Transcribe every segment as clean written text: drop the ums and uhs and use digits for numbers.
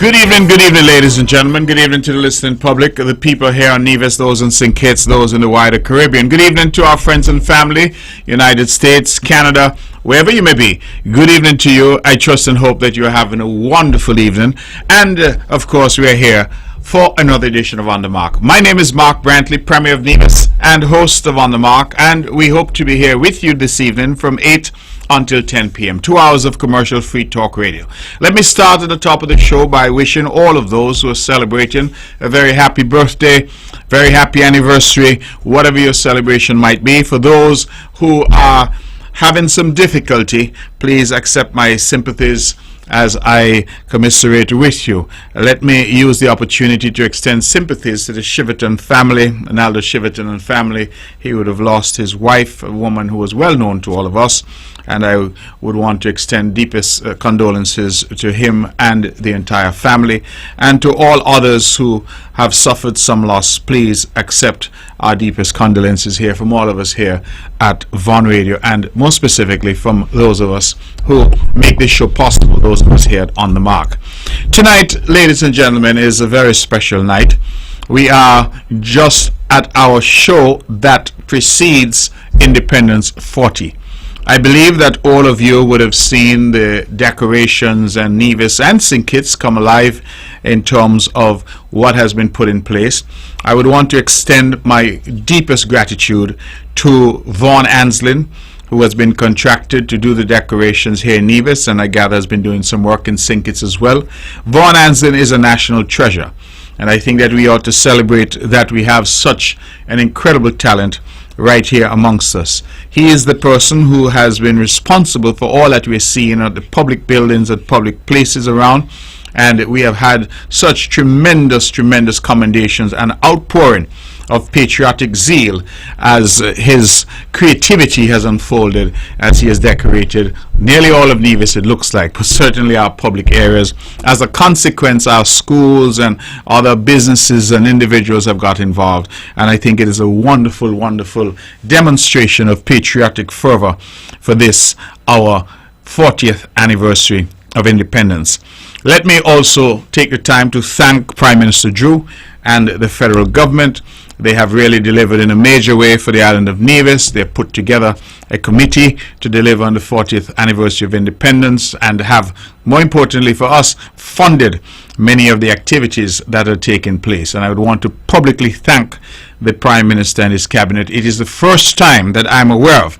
Good evening, ladies and gentlemen. Good evening to the listening public, the people here on Nevis, those in St. Kitts, those in the wider Caribbean. Good evening to our friends and family, United States, Canada, wherever you may be. Good evening to you. I trust and hope that you're having a wonderful evening. And, of course, we're here for another edition of On The Mark. My name is Mark Brantley, Premier of Nevis and host of On The Mark, and we hope to be here with you this evening from 8 until 10 p.m. 2 hours of commercial-free talk radio. Let me start at the top of the show by wishing all of those who are celebrating a very happy birthday, very happy anniversary, whatever your celebration might be. For those who are having some difficulty, please accept my sympathies as I commiserate with you. Let me use the opportunity to extend sympathies to the Shiverton family, Ronaldo Shiverton and family. He would have lost his wife, a woman who was well known to all of us, and I would want to extend deepest condolences to him and the entire family, and to all others who have suffered some loss. Please accept our deepest condolences here from all of us here at Von Radio, and more specifically from those of us who make this show possible, those of us here at On The Mark. Tonight, ladies and gentlemen, is a very special night. We are just at our show that precedes Independence 40. I believe that all of you would have seen the decorations and Nevis and St. Kitts come alive in terms of what has been put in place. I would want to extend my deepest gratitude to Vaughn Anslin, who has been contracted to do the decorations here in Nevis, and I gather has been doing some work in St. Kitts as well. Vaughn Anslin is a national treasure, and I think that we ought to celebrate that we have such an incredible talent right here amongst us. He is the person who has been responsible for all that we're seeing at the public buildings and public places around, and we have had such tremendous commendations and outpouring of patriotic zeal as his creativity has unfolded, as he has decorated nearly all of Nevis, it looks like, but certainly our public areas. As a consequence, our schools and other businesses and individuals have got involved, and I think it is a wonderful demonstration of patriotic fervor for this, our 40th anniversary of independence. Let me also take the time to thank Prime Minister Drew and the federal government. They have really delivered in a major way for the island of Nevis. They have put together a committee to deliver on the 40th anniversary of independence, and have, more importantly for us, funded many of the activities that are taking place. And I would want to publicly thank the Prime Minister and his cabinet. It is the first time that I'm aware of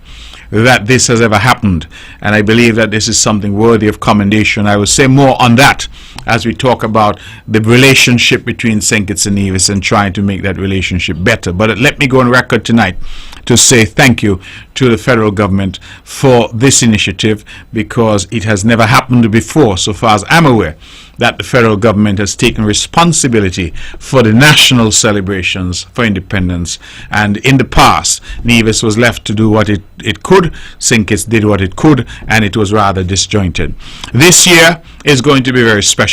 that this has ever happened, and I believe that this is something worthy of commendation. I will say more on that as we talk about the relationship between St. Kitts and Nevis and trying to make that relationship better. But let me go on record tonight to say thank you to the federal government for this initiative, because it has never happened before, so far as I'm aware, that the federal government has taken responsibility for the national celebrations for independence. And in the past, Nevis was left to do what it could, St. Kitts did what it could, and it was rather disjointed. This year is going to be very special.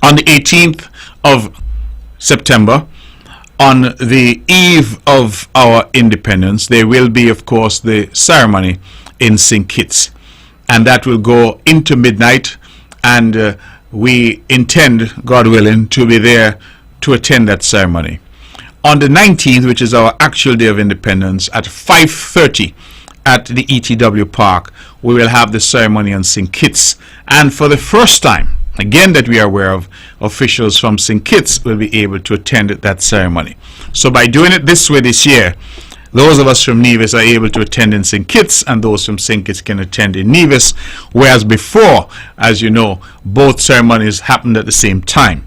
On the 18th of September, on the eve of our independence, there will be, of course, the ceremony in St. Kitts, and that will go into midnight, and we intend, God willing, to be there to attend that ceremony. On the 19th, which is our actual day of independence, at 5:30 at the ETW Park, we will have the ceremony on St. Kitts, and for the first time, again that we are aware of, officials from St. Kitts will be able to attend that ceremony. So by doing it this way this year, those of us from Nevis are able to attend in St. Kitts, and those from St. Kitts can attend in Nevis, whereas before, as you know, both ceremonies happened at the same time.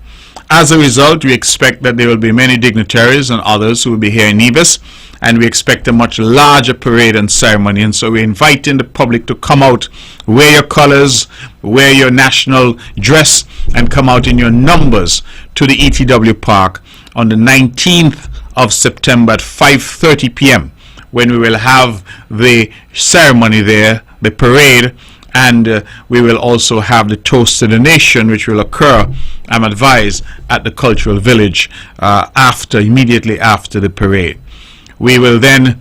As a result, we expect that there will be many dignitaries and others who will be here in Nevis, and we expect a much larger parade and ceremony. And so we're inviting the public to come out, wear your colors, wear your national dress, and come out in your numbers to the ETW Park on the 19th of September at 5:30 p.m. when we will have the ceremony there, the parade, and we will also have the toast to the nation, which will occur, I'm advised, at the Cultural Village immediately after the parade. We will then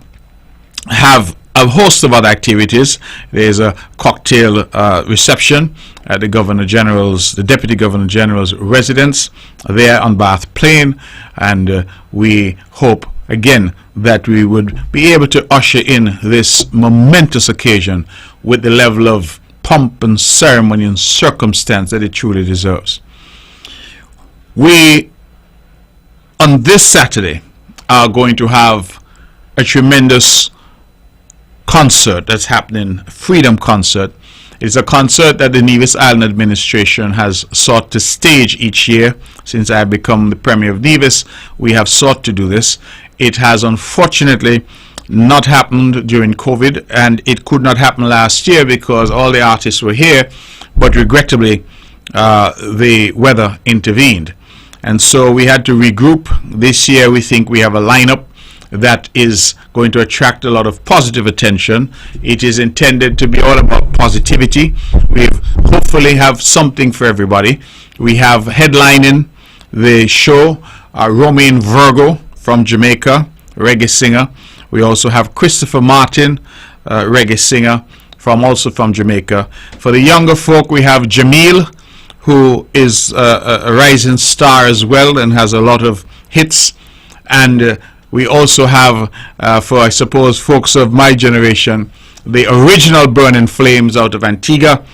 have a host of other activities. There's a cocktail reception at the Deputy Governor General's residence there on Bath Plain, and we hope again that we would be able to usher in this momentous occasion with the level of pomp and ceremony and circumstance that it truly deserves. We, on this Saturday, are going to have a tremendous concert that's happening, Freedom Concert. It's a concert that the Nevis Island administration has sought to stage each year. Since I have become the Premier of Nevis, we have sought to do this. It has unfortunately not happened during COVID, and it could not happen last year because all the artists were here, but regrettably the weather intervened. And so we had to regroup. This year we think we have a lineup that is going to attract a lot of positive attention. It is intended to be all about positivity. We hopefully have something for everybody. We have headlining the show Romain Virgo from Jamaica, reggae singer. We also have Christopher Martin, reggae singer, also from Jamaica. For the younger folk, we have Jamil, who is a rising star as well and has a lot of hits. And we also have, for I suppose folks of my generation, the original Burning Flames out of Antigua,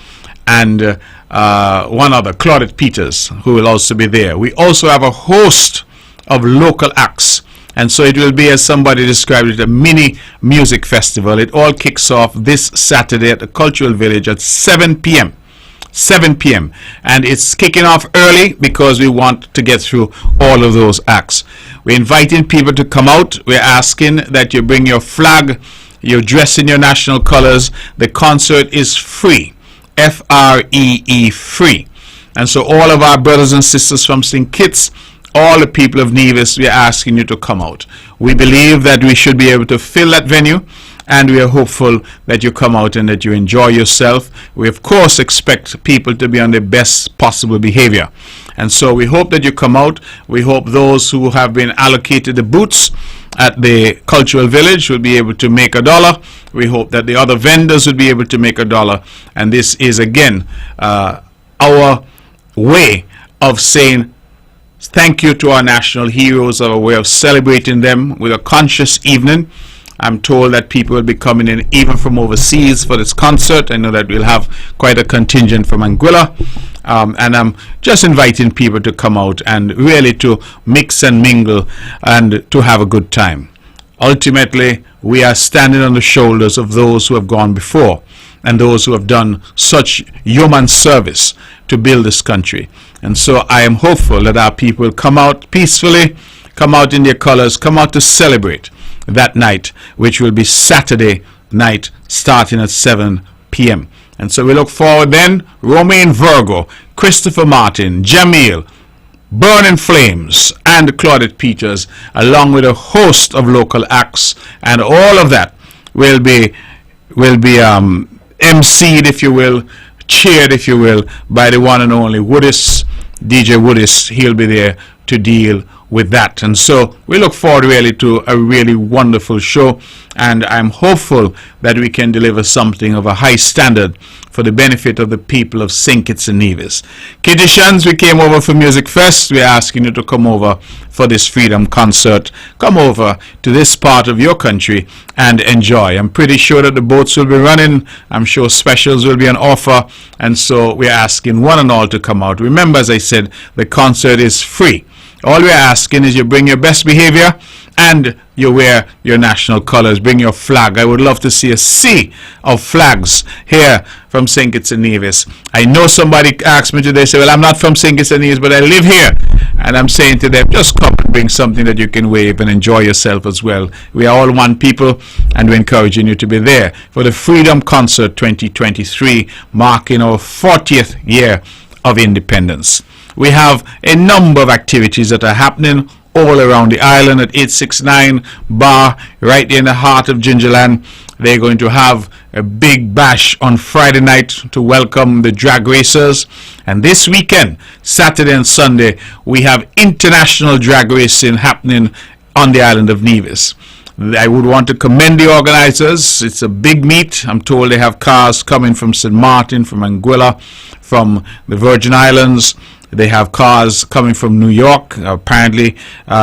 and one other, Claudette Peters, who will also be there. We also have a host of local acts, and so it will be, as somebody described it, a mini music festival. It all kicks off this Saturday at the Cultural Village at 7 p.m. 7 p.m. and it's kicking off early because we want to get through all of those acts. We're inviting people to come out. We're asking that you bring your flag, you dress in your national colors. The concert is free, F-R-E-E, free. And so all of our brothers and sisters from St. Kitts, all the people of Nevis, we are asking you to come out. We believe that we should be able to fill that venue, and we are hopeful that you come out and that you enjoy yourself. We of course expect people to be on their best possible behavior, and so we hope that you come out. We hope those who have been allocated the booths at the Cultural Village will be able to make $1. We hope that the other vendors will be able to make $1, and this is again our way of saying thank you to our national heroes, our way of celebrating them with a conscious evening. I'm told that people will be coming in even from overseas for this concert. I know that we'll have quite a contingent from Anguilla, and I'm just inviting people to come out and really to mix and mingle and to have a good time. Ultimately, we are standing on the shoulders of those who have gone before and those who have done such human service to build this country. And so I am hopeful that our people will come out peacefully, come out in their colors, come out to celebrate that night, which will be Saturday night starting at 7 p.m. And so we look forward then. Romain Virgo, Christopher Martin, Jamil, Burning Flames, and Claudette Peters, along with a host of local acts, and all of that will be emceed, if you will, cheered, if you will, by the one and only Woodis, DJ Woodis. He'll be there to deal with that. And so we look forward really to a really wonderful show, and I'm hopeful that we can deliver something of a high standard for the benefit of the people of St. Kitts and Nevis. Kittians, we came over for Music Fest. We're asking you to come over for this Freedom Concert. Come over to this part of your country and enjoy. I'm pretty sure that the boats will be running. I'm sure specials will be on offer, and so we're asking one and all to come out. Remember, as I said, the concert is free. All we're asking is you bring your best behavior and you wear your national colors. Bring your flag. I would love to see a sea of flags here from St. Kitts and Nevis. I know somebody asked me today, say, well, I'm not from St. Kitts and Nevis, but I live here. And I'm saying to them, just come and bring something that you can wave and enjoy yourself as well. We are all one people, and we're encouraging you to be there for the Freedom Concert 2023, marking our 40th year of independence. We have a number of activities that are happening all around the island at 869 Bar, right there in the heart of Gingerland. They're going to have a big bash on Friday night to welcome the drag racers. And this weekend, Saturday and Sunday, we have international drag racing happening on the island of Nevis. I would want to commend the organizers. It's a big meet. I'm told they have cars coming from St. Martin, from Anguilla, from the Virgin Islands. They have cars coming from New York. Apparently,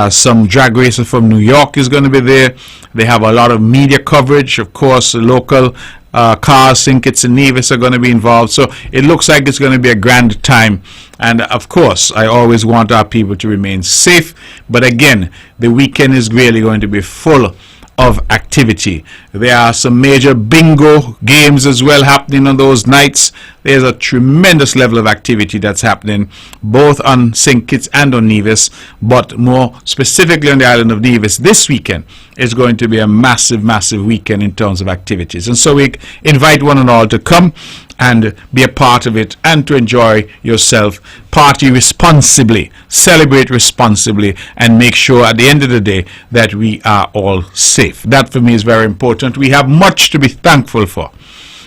some drag racer from New York is going to be there. They have a lot of media coverage. Of course, the local cars, St. Kitts and Nevis, are going to be involved. So it looks like it's going to be a grand time. And of course, I always want our people to remain safe. But again, the weekend is really going to be full of activity. There are some major bingo games as well happening on those nights. There's a tremendous level of activity that's happening both on St. Kitts and on Nevis, but more specifically on the island of Nevis. This weekend is going to be a massive weekend in terms of activities, and so we invite one and all to come and be a part of it and to enjoy yourself. Party responsibly, celebrate responsibly, and make sure at the end of the day that we are all safe. That for me is very important. We have much to be thankful for.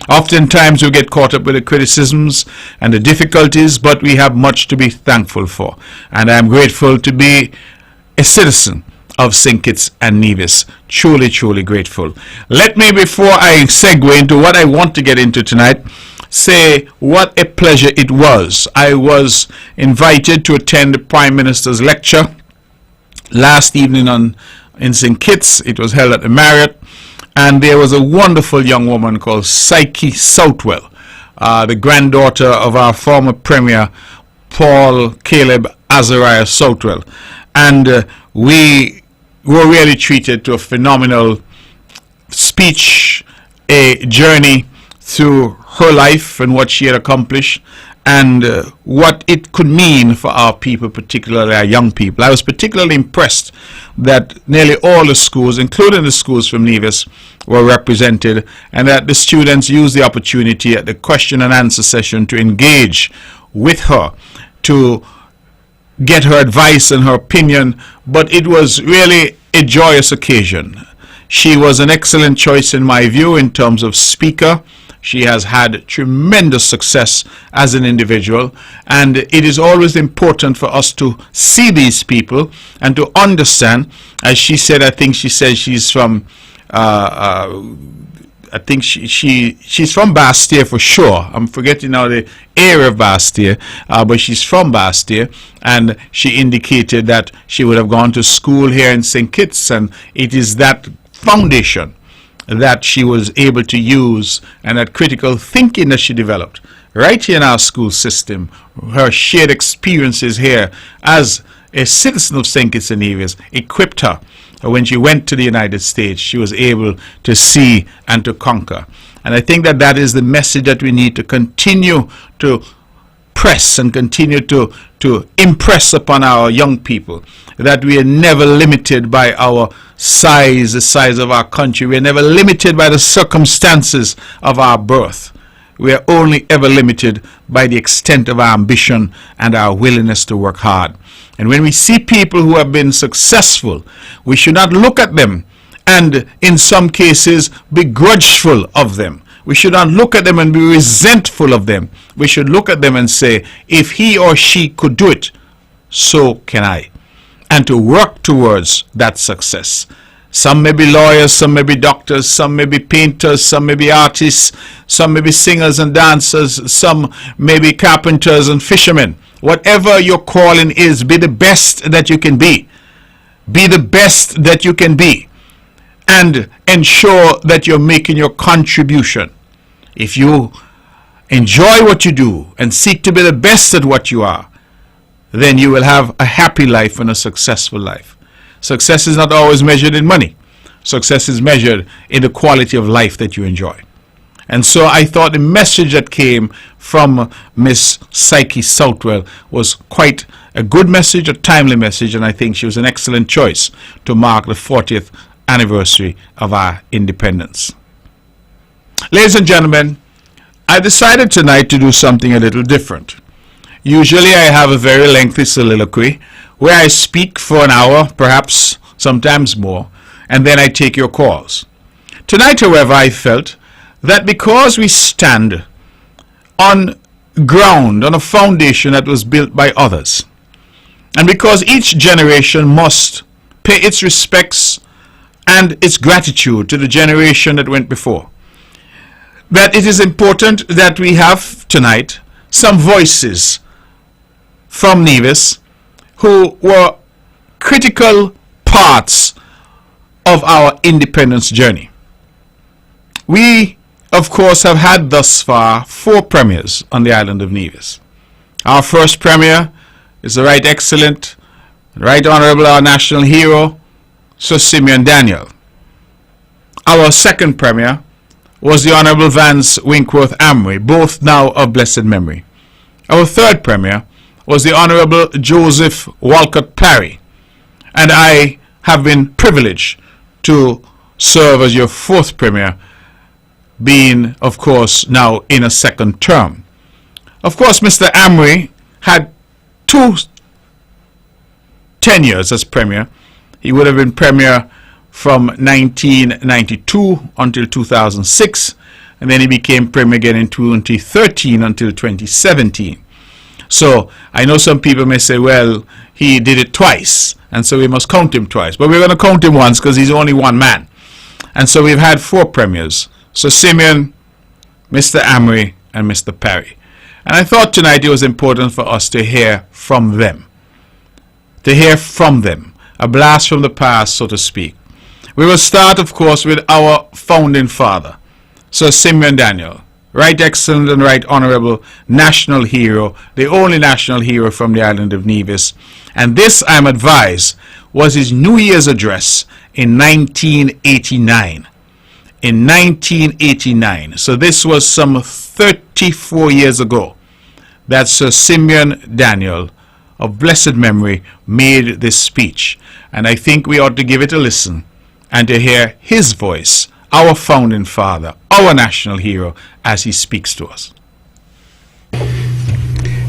Oftentimes we get caught up with the criticisms and the difficulties, but we have much to be thankful for. And I'm grateful to be a citizen of St. Kitts and Nevis. Truly grateful. Let me, before I segue into what I want to get into tonight, say what a pleasure it was. I was invited to attend the Prime Minister's lecture last evening in St. Kitts. It was held at the Marriott, and there was a wonderful young woman called Psyche Southwell, the granddaughter of our former Premier Paul Caleb Azariah Southwell, and we were really treated to a phenomenal speech, a journey through her life and what she had accomplished, and what it could mean for our people, particularly our young people. I was particularly impressed that nearly all the schools, including the schools from Nevis, were represented, and that the students used the opportunity at the question and answer session to engage with her, to get her advice and her opinion. But it was really a joyous occasion. She was an excellent choice in my view in terms of speaker. She has had tremendous success as an individual, and it is always important for us to see these people and to understand. As she said, I think she said she's from I think she's from Bastia for sure. I'm forgetting now the area of Bastia, but she's from Bastia, and she indicated that she would have gone to school here in St. Kitts, and it is that foundation that she was able to use, and that critical thinking that she developed right here in our school system, her shared experiences here as a citizen of St. Kitts and Nevis, equipped her. When she went to the United States, she was able to see and to conquer. And I think that that is the message that we need to continue to press and continue to impress upon our young people, that we are never limited by our size, the size of our country. We are never limited by the circumstances of our birth. We are only ever limited by the extent of our ambition and our willingness to work hard. And when we see people who have been successful, we should not look at them and in some cases be grudgeful of them. We should not look at them and be resentful of them. We should look at them and say, if he or she could do it, so can I. And to work towards that success. Some may be lawyers, some may be doctors, some may be painters, some may be artists, some may be singers and dancers, some may be carpenters and fishermen. Whatever your calling is, be the best that you can be. Be the best that you can be. And ensure that you're making your contribution. If you enjoy what you do and seek to be the best at what you are, then you will have a happy life and a successful life. Success is not always measured in money. Success is measured in the quality of life that you enjoy. And so I thought the message that came from Miss Psyche Southwell was quite a good message, a timely message, and I think she was an excellent choice to mark the 40th anniversary of our independence. Ladies and gentlemen, I decided tonight to do something a little different. Usually I have a very lengthy soliloquy where I speak for an hour, perhaps sometimes more, and then I take your calls. Tonight, however, I felt that because we stand on ground, on a foundation that was built by others, and because each generation must pay its respects and its gratitude to the generation that went before. That it is important that we have tonight some voices from Nevis who were critical parts of our independence journey. We, of course, have had thus far 4 premiers on the island of Nevis. Our first premier is the Right Excellent, Right Honorable, our national hero, Sir Simeon Daniel. Our second premier was the Honorable Vance Winkworth Amory, both now of blessed memory. Our third premier was the Honorable Joseph Walcott Parry, and I have been privileged to serve as your fourth premier, being, of course, now in a second term. Of course, Mr. Amory had 2 tenures as premier. He would have been premier from 1992 until 2006, and then he became premier again in 2013 until 2017. So I know some people may say, well, he did it twice, and so we must count him twice. But we're going to count him once because he's only one man. And so we've had 4 premiers: Sir Simeon, Mr. Amory, and Mr. Parry. And I thought tonight it was important for us to hear from them. To hear from them. A blast from the past, so to speak. We will start, of course, with our founding father, Sir Simeon Daniel. Right Excellent and Right Honorable national hero, the only national hero from the island of Nevis. And this, I am advised, was his New Year's address in 1989. In 1989. So this was some 34 years ago that Sir Simeon Daniel, of blessed memory, made this speech. And I think we ought to give it a listen and to hear his voice, our founding father, our national hero, as he speaks to us.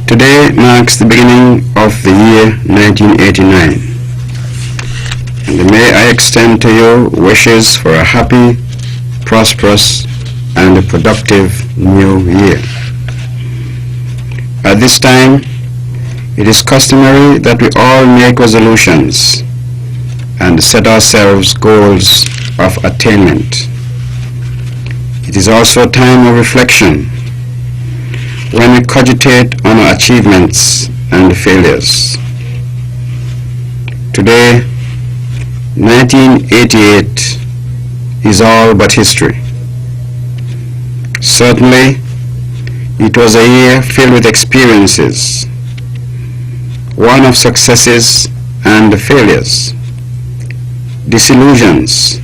Today marks the beginning of the year 1989. And may I extend to you wishes for a happy, prosperous, and a productive new year. At this time, it is customary that we all make resolutions and set ourselves goals of attainment. It is also a time of reflection when we cogitate on our achievements and failures. Today, 1988, is all but history. Certainly, it was a year filled with experiences, one of successes and failures, disillusions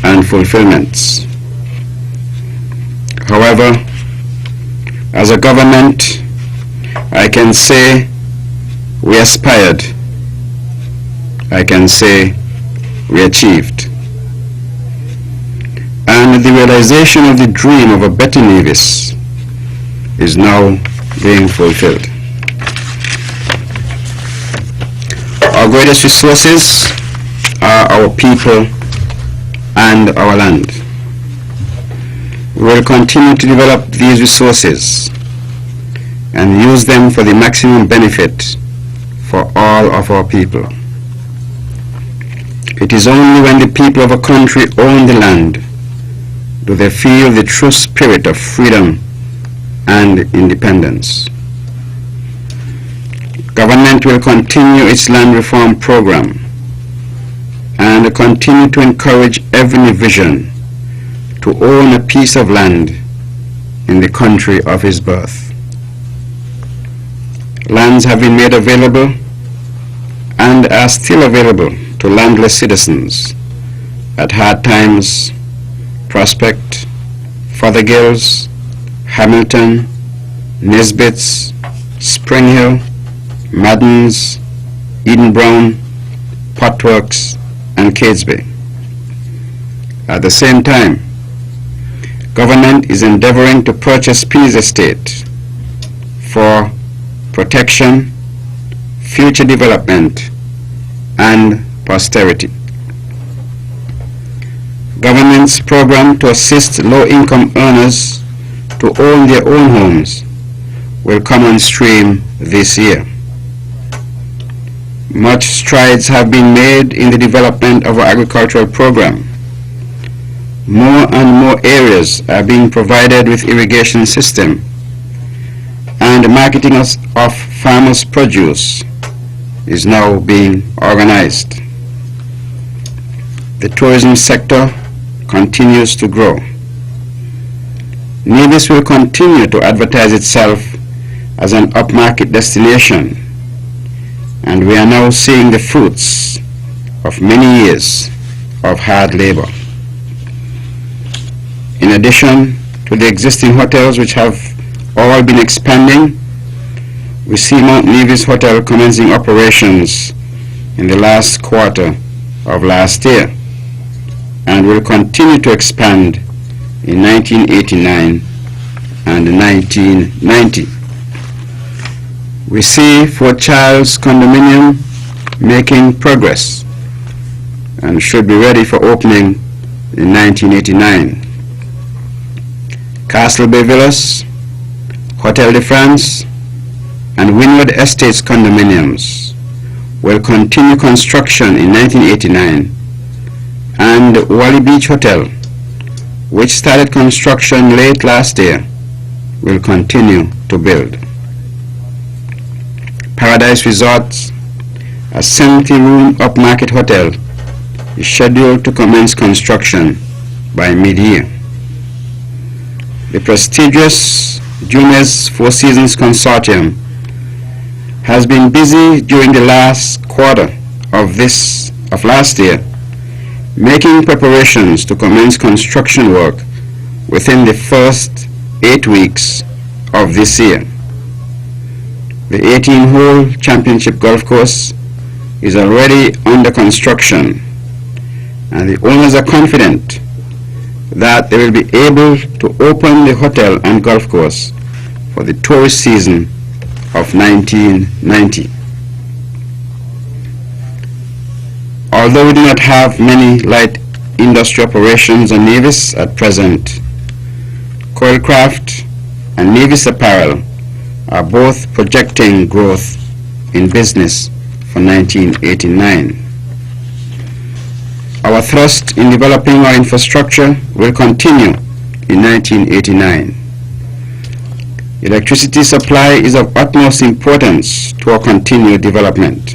and fulfillments. However, as a government, I can say we aspired. I can say we achieved. And the realization of the dream of a better Nevis is now being fulfilled. Our greatest resources are our people and our land. We will continue to develop these resources and use them for the maximum benefit for all of our people. It is only when the people of a country own the land do they feel the true spirit of freedom and independence. Government will continue its land reform program and continue to encourage every Nevisian to own a piece of land in the country of his birth. Lands have been made available and are still available to landless citizens at Hard Times, Prospect, Fothergills, Hamilton, Nisbets, Spring Hill, Maddens, Eden Brown, Potworks, and Catesby. At the same time, government is endeavoring to purchase Pease Estate for protection, future development, and posterity. Government's program to assist low-income earners to own their own homes will come on stream this year. Much strides have been made in the development of our agricultural program. More and more areas are being provided with irrigation system, and the marketing of farmers' produce is now being organized. The tourism sector continues to grow. Nevis will continue to advertise itself as an upmarket destination, and we are now seeing the fruits of many years of hard labor. In addition to the existing hotels which have all been expanding, we see Mount Nevis Hotel commencing operations in the last quarter of last year and will continue to expand in 1989 and 1990. We see Fort Charles Condominium making progress and should be ready for opening in 1989. Castle Bay Villas, Hotel de France, and Windward Estates condominiums will continue construction in 1989, and Wally Beach Hotel, which started construction late last year, will continue to build. Paradise Resorts, a 70-room upmarket hotel, is scheduled to commence construction by mid-year. The prestigious Jumes Four Seasons Consortium has been busy during the last quarter of last year, making preparations to commence construction work within the first 8 weeks of this year. The 18-hole championship golf course is already under construction, and the owners are confident that they will be able to open the hotel and golf course for the tourist season of 1990. Although we do not have many light industry operations on Nevis at present, Coilcraft and Nevis Apparel are both projecting growth in business for 1989. Our thrust in developing our infrastructure will continue in 1989. Electricity supply is of utmost importance to our continued development.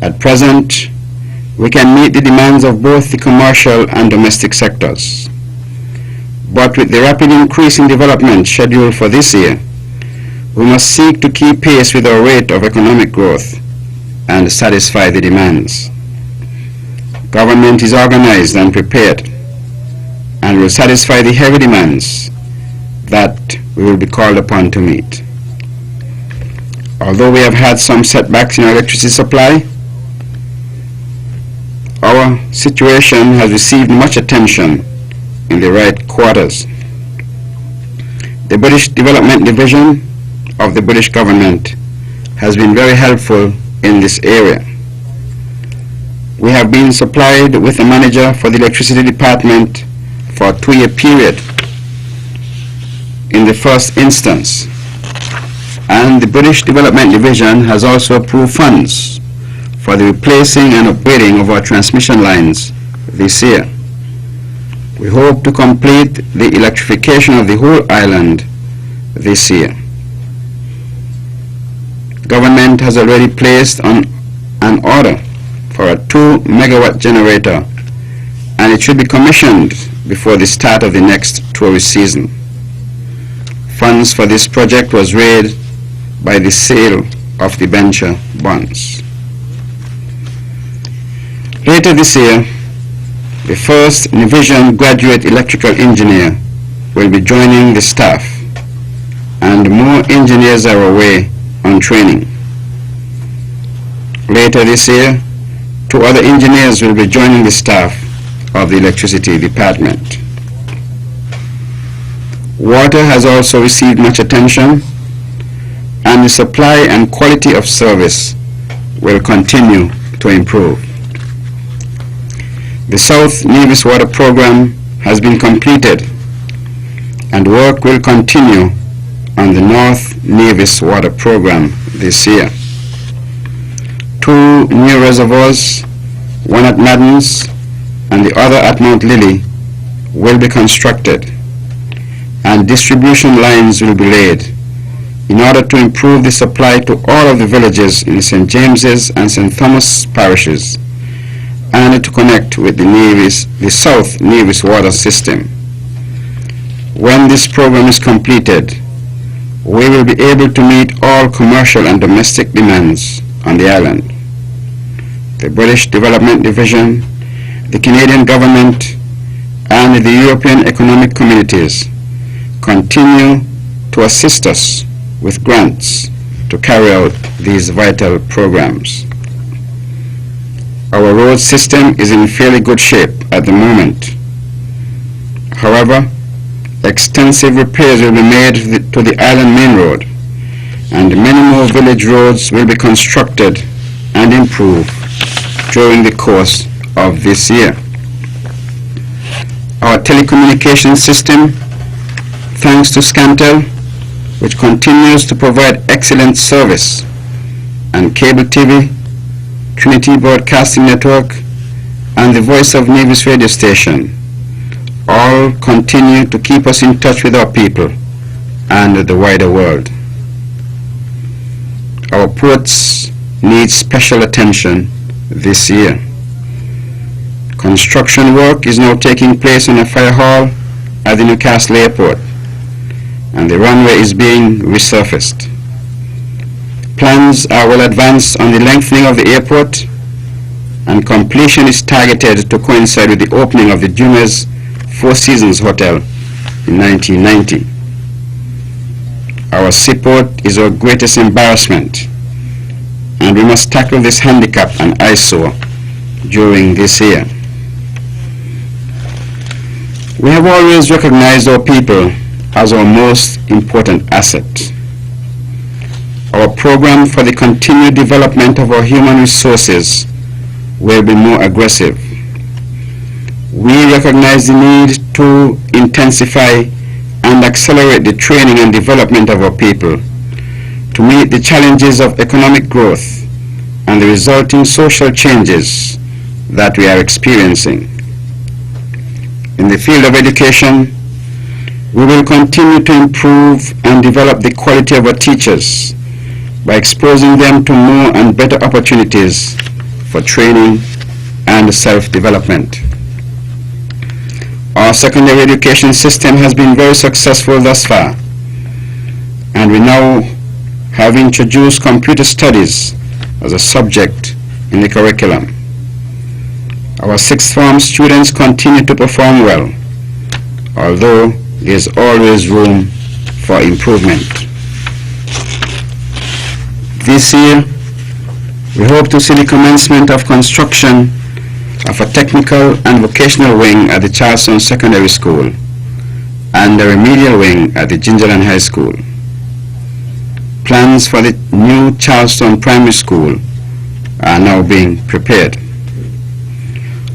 At present, we can meet the demands of both the commercial and domestic sectors. But with the rapid increase in development scheduled for this year, we must seek to keep pace with our rate of economic growth and satisfy the demands. Government is organized and prepared and will satisfy the heavy demands that we will be called upon to meet. Although we have had some setbacks in our electricity supply, our situation has received much attention in the right quarters. The British Development Division of the British government has been very helpful in this area. We have been supplied with a manager for the electricity department for a 2-year period in the first instance, and the British Development Division has also approved funds for the replacing and upgrading of our transmission lines this year. We hope to complete the electrification of the whole island this year. Government has already placed on an order for a 2-megawatt generator, and it should be commissioned before the start of the next tourist season. Funds for this project was raised by the sale of the venture bonds. Later this year, the first Nivision graduate electrical engineer will be joining the staff, and more engineers are away on training. Later this year, 2 other engineers will be joining the staff of the electricity department. Water has also received much attention, and the supply and quality of service will continue to improve. The South Nevis Water Program has been completed, and work will continue on the North Nevis Water Program this year. 2 new reservoirs, one at Maddens and the other at Mount Lily, will be constructed, and distribution lines will be laid in order to improve the supply to all of the villages in St. James's and St. Thomas parishes, and to connect with the South Nevis water system. When this program is completed, we will be able to meet all commercial and domestic demands on the island. The British Development Division, the Canadian government, and the European economic communities continue to assist us with grants to carry out these vital programs. Our road system is in fairly good shape at the moment. However, extensive repairs will be made to the island main road, and many more village roads will be constructed and improved during the course of this year. Our telecommunications system, thanks to Scantel, which continues to provide excellent service, and cable TV, Trinity Broadcasting Network, and the Voice of Nevis radio station, all continue to keep us in touch with our people and the wider world. Our ports need special attention this year. Construction work is now taking place on a fire hall at the Newcastle Airport, and the runway is being resurfaced. Plans are well advanced on the lengthening of the airport, and completion is targeted to coincide with the opening of the Jumeirah Four Seasons Hotel in 1990. Our seaport is our greatest embarrassment, and we must tackle this handicap and eyesore during this year. We have always recognized our people as our most important asset. Our program for the continued development of our human resources will be more aggressive. We recognize the need to intensify and accelerate the training and development of our people to meet the challenges of economic growth and the resulting social changes that we are experiencing. In the field of education, we will continue to improve and develop the quality of our teachers by exposing them to more and better opportunities for training and self-development. Our secondary education system has been very successful thus far, and we now have introduced computer studies as a subject in the curriculum. Our sixth form students continue to perform well, although there is always room for improvement. This year, we hope to see the commencement of construction of a technical and vocational wing at the Charleston Secondary School and a remedial wing at the Gingerland High School. Plans for the new Charleston Primary School are now being prepared.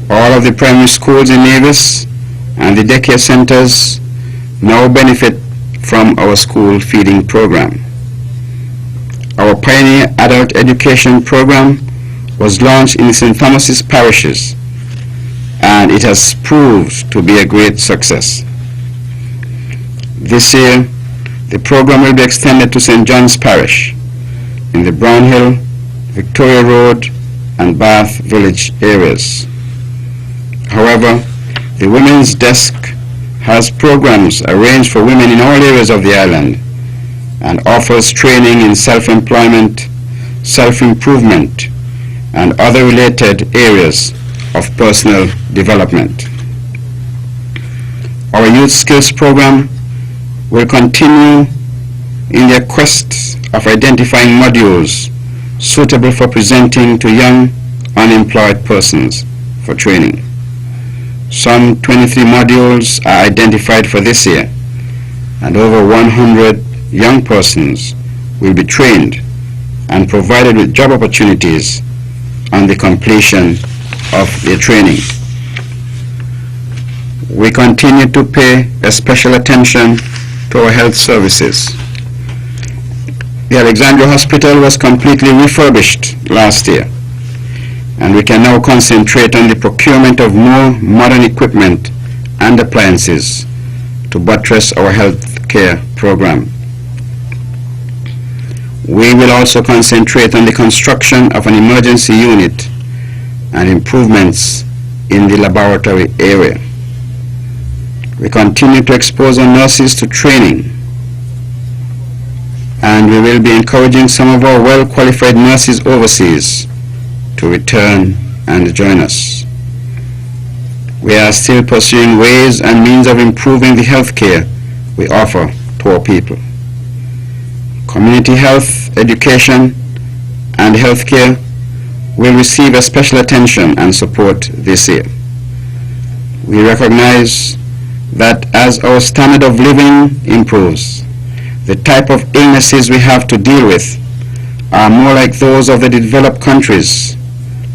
All of the primary schools in Nevis and the daycare centers now benefit from our school feeding program. Our Pioneer Adult Education Program was launched in St. Thomas's parishes, and it has proved to be a great success. This year, the program will be extended to St. John's Parish in the Brownhill, Victoria Road, and Bath Village areas. However, the Women's Desk has programs arranged for women in all areas of the island and offers training in self-employment, self-improvement, and other related areas of personal development. Our Youth Skills Program will continue in their quest of identifying modules suitable for presenting to young unemployed persons for training. Some 23 modules are identified for this year, and over 100 young persons will be trained and provided with job opportunities on the completion of their training. We continue to pay a special attention to our health services. The Alexandria Hospital was completely refurbished last year, and we can now concentrate on the procurement of more modern equipment and appliances to buttress our health care program. We will also concentrate on the construction of an emergency unit and improvements in the laboratory area. We continue to expose our nurses to training, and we will be encouraging some of our well-qualified nurses overseas to return and join us. We are still pursuing ways and means of improving the health care we offer to our people. Community health, education, and health care will receive a special attention and support this year. We recognize that as our standard of living improves, the type of illnesses we have to deal with are more like those of the developed countries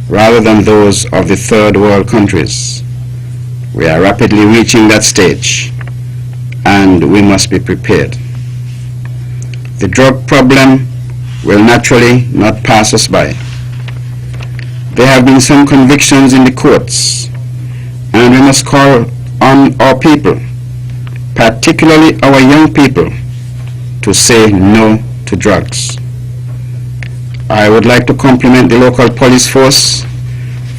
rather than those of the third world countries. We are rapidly reaching that stage, and we must be prepared. The drug problem will naturally not pass us by. There have been some convictions in the courts, and we must call on our people, particularly our young people, to say no to drugs. I would like to compliment the local police force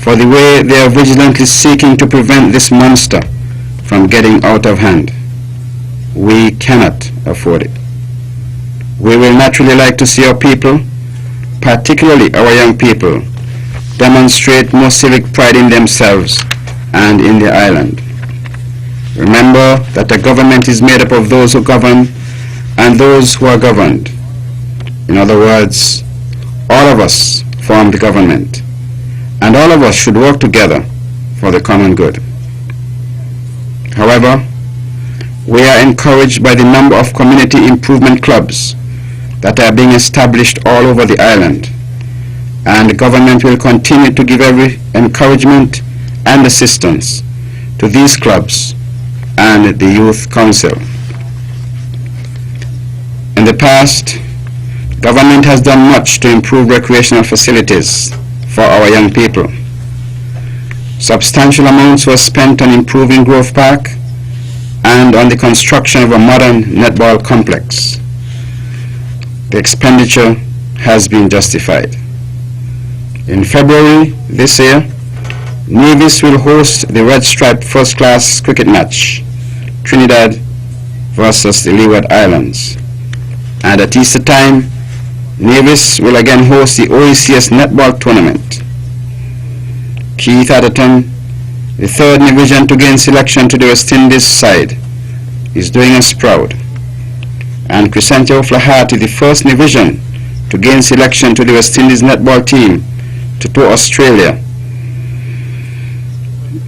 for the way they are vigilantly seeking to prevent this monster from getting out of hand. We cannot afford it. We will naturally like to see our people, particularly our young people, demonstrate more civic pride in themselves and in the island. Remember that a government is made up of those who govern and those who are governed. In other words, all of us form the government, and all of us should work together for the common good. However, we are encouraged by the number of community improvement clubs that are being established all over the island, and the government will continue to give every encouragement and assistance to these clubs and the Youth Council. In the past, government has done much to improve recreational facilities for our young people. Substantial amounts were spent on improving Grove Park and on the construction of a modern netball complex. The expenditure has been justified. In February this year, Nevis will host the Red Stripe First Class cricket match, Trinidad versus the Leeward Islands. And at Easter time, Nevis will again host the OECS netball tournament. Keith Atherton, the third division to gain selection to the West Indies side, is doing us proud. And Crescencio Flaherty, the first division to gain selection to the West Indies netball team to tour Australia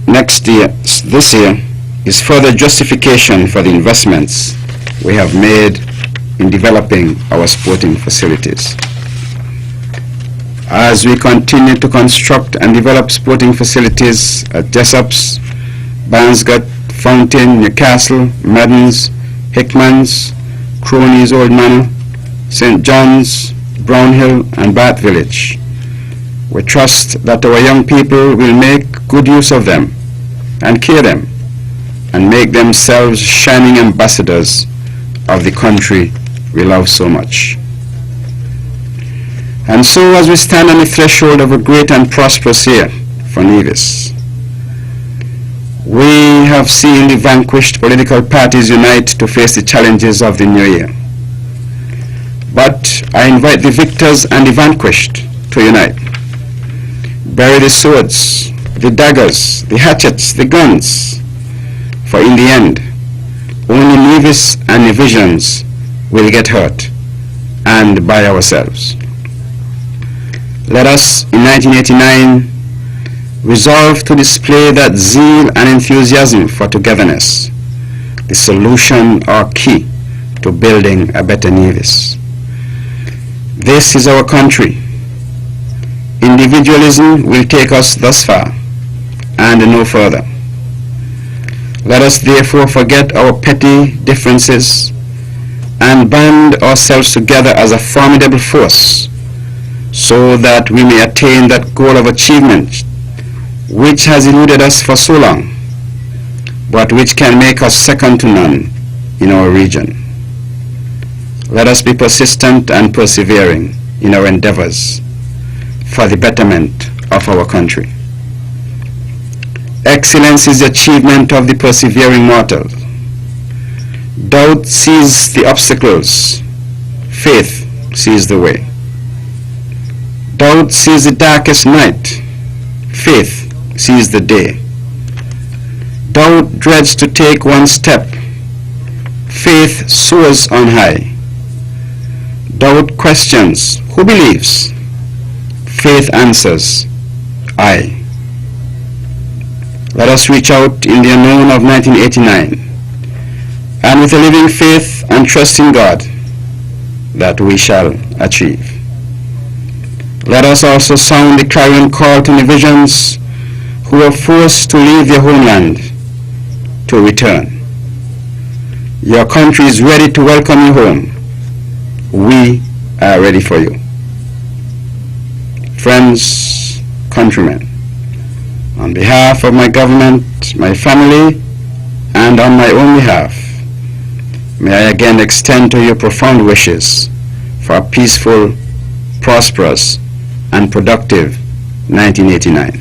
this year, is further justification for the investments we have made in developing our sporting facilities. As we continue to construct and develop sporting facilities at Jessops, Barnsgate, Fountain, Newcastle, Maddens, Hickmans, Cronies Old Manor, St. John's, Brownhill, and Bath Village, we trust that our young people will make good use of them and care them and make themselves shining ambassadors of the country we love so much. And so, as we stand on the threshold of a great and prosperous year for Nevis, we have seen the vanquished political parties unite to face the challenges of the new year. But I invite the victors and the vanquished to unite. Bury the swords, the daggers, the hatchets, the guns, for in the end, only Nevis and Nevisians will get hurt, and by ourselves. Let us, in 1989, resolve to display that zeal and enthusiasm for togetherness, the solution or key to building a better Nevis. This is our country. Individualism will take us thus far and no further. Let us therefore forget our petty differences and band ourselves together as a formidable force so that we may attain that goal of achievement which has eluded us for so long, but which can make us second to none in our region. Let us be persistent and persevering in our endeavors for the betterment of our country. Excellence is the achievement of the persevering mortal. Doubt sees the obstacles, faith sees the way. Doubt sees the darkest night, faith sees the day. Doubt dreads to take one step, faith soars on high. Doubt questions, who believes? Faith answers, I. Let us reach out in the unknown of 1989, and with a living faith and trust in God, that we shall achieve. Let us also sound the clarion call to Nevisians who are forced to leave their homeland to return. Your country is ready to welcome you home. We are ready for you. Friends, countrymen, on behalf of my government, my family, and on my own behalf, may I again extend to you profound wishes for a peaceful, prosperous, and productive 1989.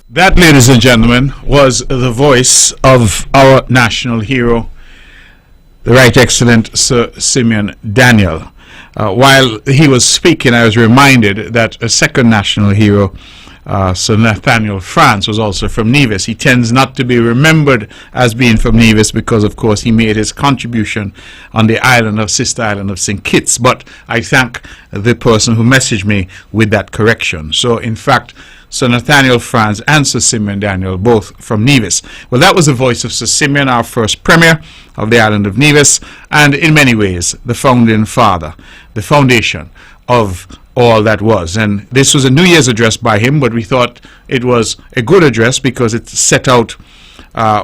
That, ladies and gentlemen, was the voice of our national hero, the Right Excellent Sir Simeon Daniel. While he was speaking, I was reminded that a second national hero, Sir Nathaniel France, was also from Nevis. He tends not to be remembered as being from Nevis because, of course, he made his contribution on the sister island of St. Kitts. But I thank the person who messaged me with that correction. So, in fact, Sir Nathaniel France and Sir Simeon Daniel, both from Nevis. Well, that was the voice of Sir Simeon, our first Premier of the island of Nevis, and in many ways, the founding father, the foundation of all that was. And this was a New Year's address by him, but we thought it was a good address because it set out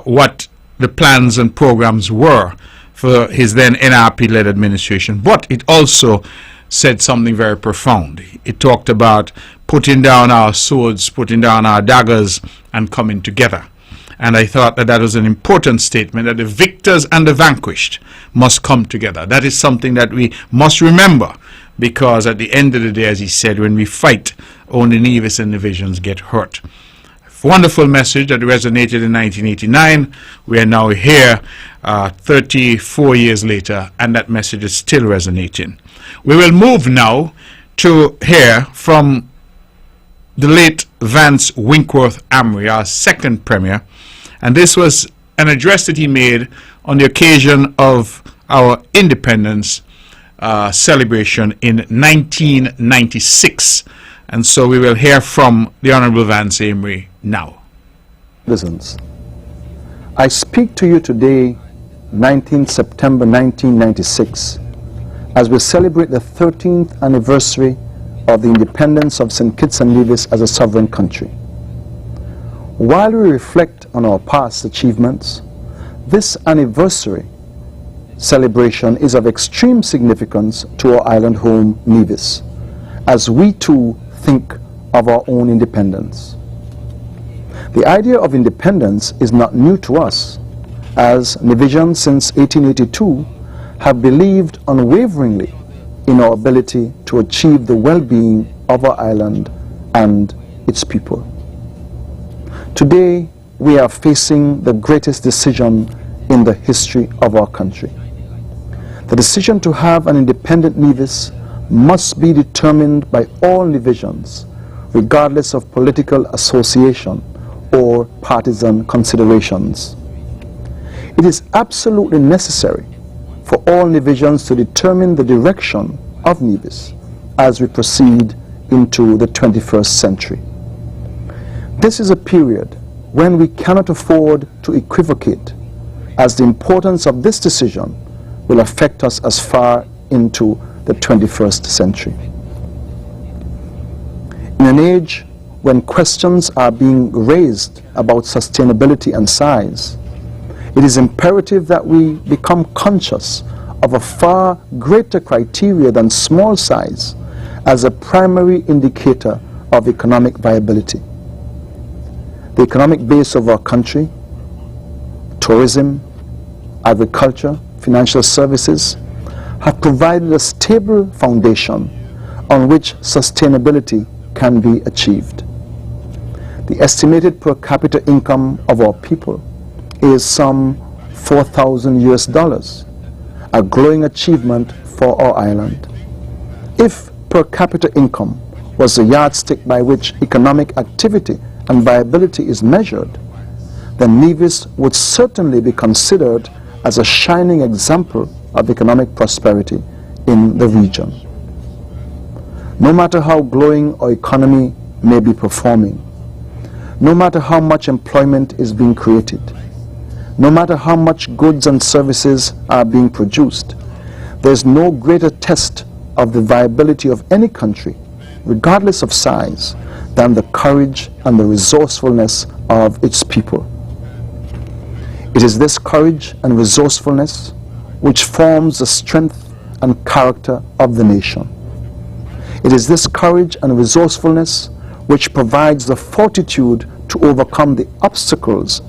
what the plans and programs were for his then NRP-led administration. But it also said something very profound. It talked about putting down our swords, putting down our daggers, and coming together. And I thought that that was an important statement, that the victors and the vanquished must come together. That is something that we must remember, because at the end of the day, as he said, when we fight, only Nevis and Nevisians get hurt. Wonderful message that resonated in 1989. We are now here 34 years later, and that message is still resonating. We will move now to hear from the late Vance Winkworth Amory, our second Premier, and this was an address that he made on the occasion of our independence celebration in 1996. And so we will hear from the Honorable Vance Amory now. Citizens, I speak to you today, 19 September 1996, as we celebrate the 13th anniversary of the independence of St. Kitts and Nevis as a sovereign country. While we reflect on our past achievements, this anniversary celebration is of extreme significance to our island home, Nevis, as we too think of our own independence. The idea of independence is not new to us, as Nevisians since 1882 have believed unwaveringly in our ability to achieve the well-being of our island and its people. Today, we are facing the greatest decision in the history of our country. The decision to have an independent Nevis must be determined by all Nevisians, regardless of political association or partisan considerations. It is absolutely necessary for all Nevisians to determine the direction of Nevis as we proceed into the 21st century. This is a period when we cannot afford to equivocate, as the importance of this decision will affect us as far into the 21st century. In an age when questions are being raised about sustainability and size, it is imperative that we become conscious of a far greater criteria than small size as a primary indicator of economic viability. The economic base of our country, tourism, agriculture, financial services, have provided a stable foundation on which sustainability can be achieved. The estimated per capita income of our people is some $4,000, a glowing achievement for our island. If per capita income was the yardstick by which economic activity and viability is measured, then Nevis would certainly be considered as a shining example of economic prosperity in the region. No matter how glowing our economy may be performing, no matter how much employment is being created, no matter how much goods and services are being produced, there is no greater test of the viability of any country, regardless of size, than the courage and the resourcefulness of its people. It is this courage and resourcefulness which forms the strength and character of the nation. It is this courage and resourcefulness which provides the fortitude to overcome the obstacles,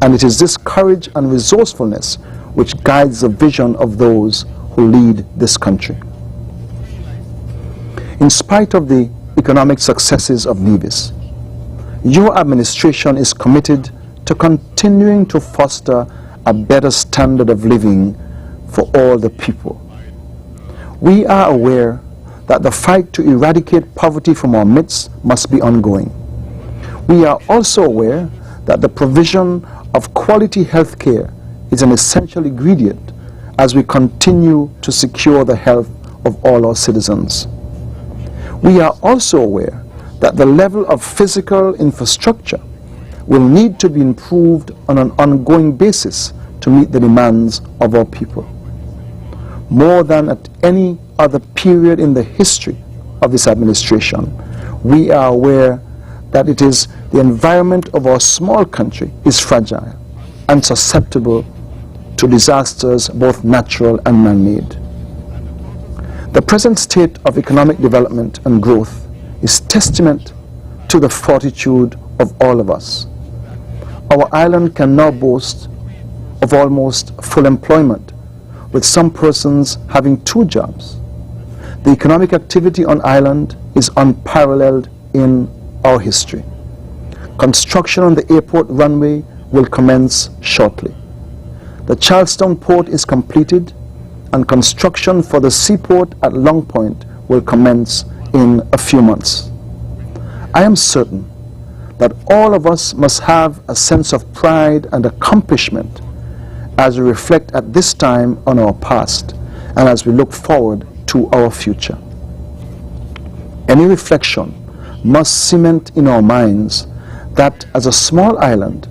and it is this courage and resourcefulness which guides the vision of those who lead this country. In spite of the economic successes of Nevis, your administration is committed to continuing to foster a better standard of living for all the people. We are aware that the fight to eradicate poverty from our midst must be ongoing. We are also aware that the provision of quality health care is an essential ingredient as we continue to secure the health of all our citizens. We are also aware that the level of physical infrastructure will need to be improved on an ongoing basis to meet the demands of our people. More than at any other period in the history of this administration, we are aware that it is the environment of our small country is fragile and susceptible to disasters, both natural and man-made. The present state of economic development and growth is testament to the fortitude of all of us. Our island can now boast of almost full employment, with some persons having 2 jobs. The economic activity on island is unparalleled in our history. Construction on the airport runway will commence shortly. The Charlestown port is completed, and construction for the seaport at Long Point will commence in a few months. I am certain that all of us must have a sense of pride and accomplishment as we reflect at this time on our past and as we look forward to our future. Any reflection must cement in our minds that as a small island,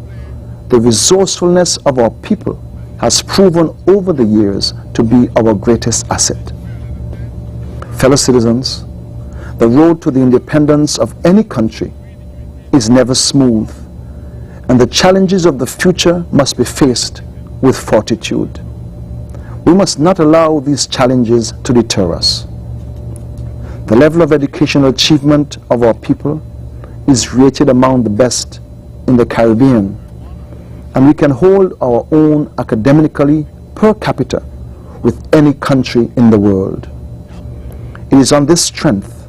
the resourcefulness of our people has proven over the years to be our greatest asset. Fellow citizens, the road to the independence of any country is never smooth, and the challenges of the future must be faced with fortitude. We must not allow these challenges to deter us. The level of educational achievement of our people is rated among the best in the Caribbean, and we can hold our own academically per capita with any country in the world. It is on this strength,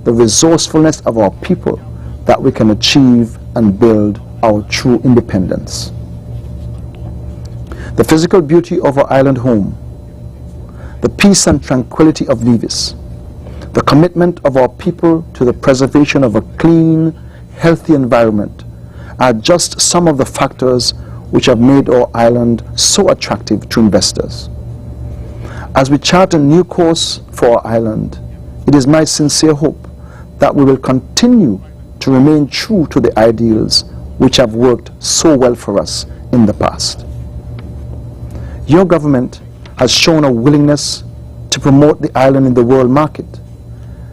the resourcefulness of our people, that we can achieve and build our true independence. The physical beauty of our island home, the peace and tranquility of Nevis, the commitment of our people to the preservation of a clean, healthy environment are just some of the factors which have made our island so attractive to investors. As we chart a new course for our island, it is my sincere hope that we will continue to remain true to the ideals which have worked so well for us in the past. Your government has shown a willingness to promote the island in the world market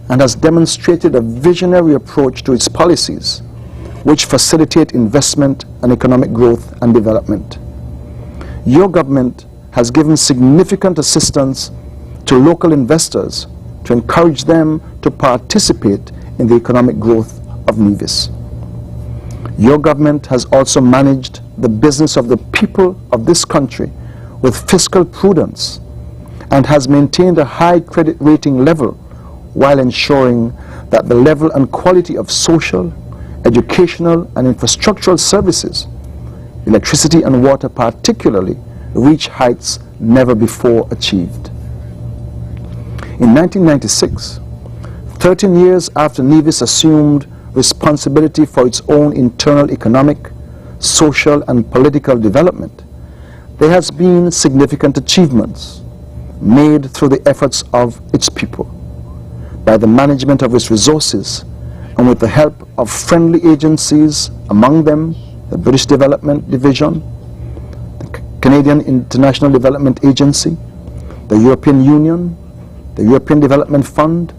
and has demonstrated a visionary approach to its policies which facilitate investment and economic growth and development. Your government has given significant assistance to local investors to encourage them to participate in the economic growth of Nevis. Your government has also managed the business of the people of this country with fiscal prudence and has maintained a high credit rating level while ensuring that the level and quality of social, educational and infrastructural services, electricity and water particularly, reach heights never before achieved. In 1996, 13 years after Nevis assumed responsibility for its own internal economic, social and political development, there has been significant achievements made through the efforts of its people, by the management of its resources and with the help of friendly agencies, among them the British Development Division, the Canadian International Development Agency, the European Union, the European Development Fund,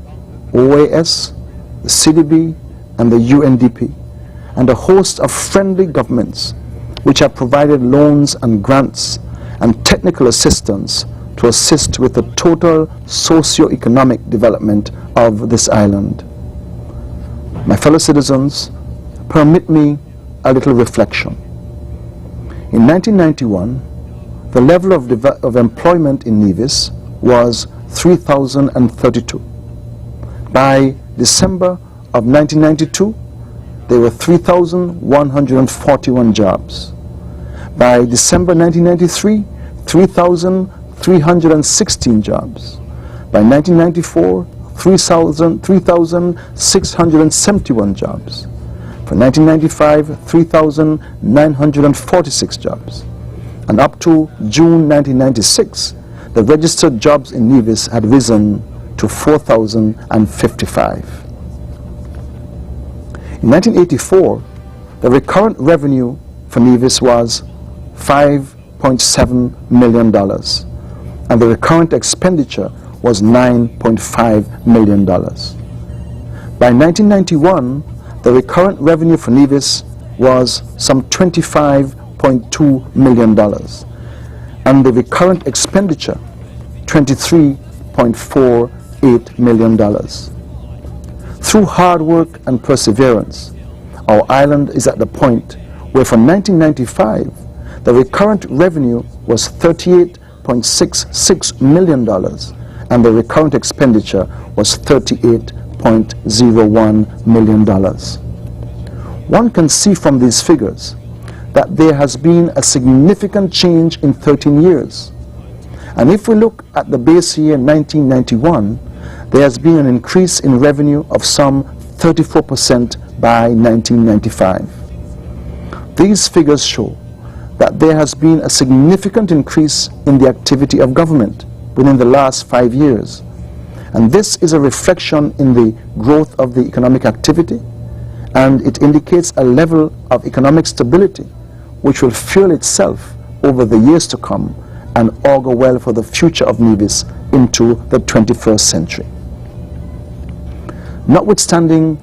OAS, the CDB and the UNDP, and a host of friendly governments which have provided loans and grants and technical assistance to assist with the total socio-economic development of this island. My fellow citizens, permit me a little reflection. In 1991, the level of employment in Nevis was 3,032. By December of 1992, there were 3,141 jobs. By December 1993, 3,316 jobs. By 1994, 3,671 jobs. For 1995, 3,946 jobs. And up to June 1996, the registered jobs in Nevis had risen to 4,055. In 1984, the recurrent revenue for Nevis was $5.7 million, and the recurrent expenditure was $9.5 million. By 1991, the recurrent revenue for Nevis was some $25.2 million, and the recurrent expenditure $23.48 million. Through hard work and perseverance, our island is at the point where from 1995, the recurrent revenue was $38.66 million, and the recurrent expenditure was $38.01 million. One can see from these figures that there has been a significant change in 13 years. And if we look at the base year 1991, there has been an increase in revenue of some 34% by 1995. These figures show that there has been a significant increase in the activity of government within the last 5 years. And this is a reflection in the growth of the economic activity, and it indicates a level of economic stability which will fuel itself over the years to come and augur well for the future of Nevis into the 21st century. Notwithstanding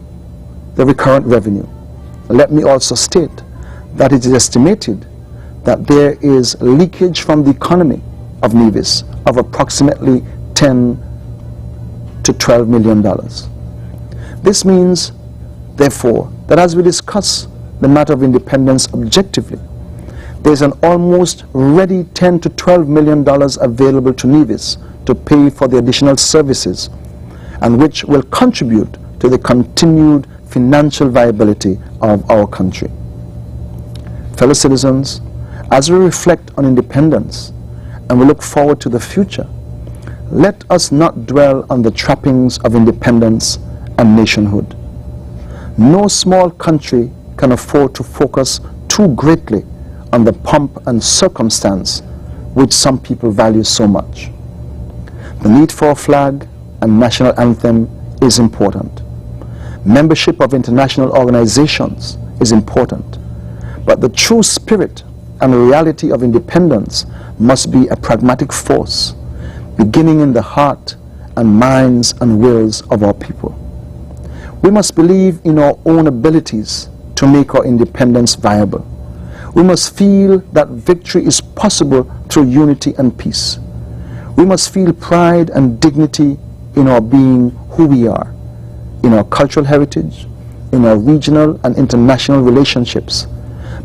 the recurrent revenue, let me also state that it is estimated that there is leakage from the economy of Nevis of approximately $10 to $12 million. This means, therefore, that as we discuss the matter of independence objectively, there is an almost ready $10 to $12 million available to Nevis to pay for the additional services, and which will contribute to the continued financial viability of our country. Fellow citizens, as we reflect on independence and we look forward to the future, let us not dwell on the trappings of independence and nationhood. No small country can afford to focus too greatly on the pomp and circumstance which some people value so much. The need for a flag and national anthem is important. Membership of international organizations is important. But the true spirit and reality of independence must be a pragmatic force, beginning in the heart and minds and wills of our people. We must believe in our own abilities to make our independence viable. We must feel that victory is possible through unity and peace. We must feel pride and dignity in our being who we are, in our cultural heritage, in our regional and international relationships,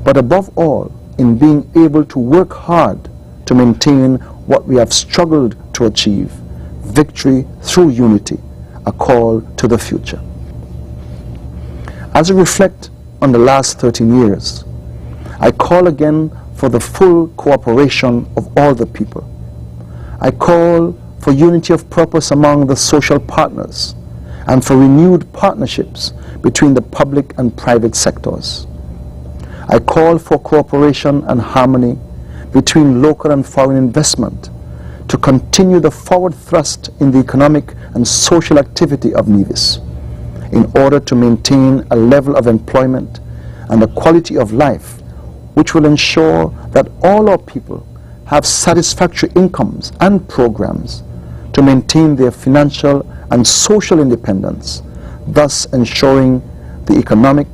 but above all, in being able to work hard to maintain what we have struggled to achieve, victory through unity, a call to the future. As we reflect on the last 13 years, I call again for the full cooperation of all the people. I call for unity of purpose among the social partners and for renewed partnerships between the public and private sectors. I call for cooperation and harmony between local and foreign investment to continue the forward thrust in the economic and social activity of Nevis in order to maintain a level of employment and a quality of life which will ensure that all our people have satisfactory incomes and programs to maintain their financial and social independence, thus ensuring the economic,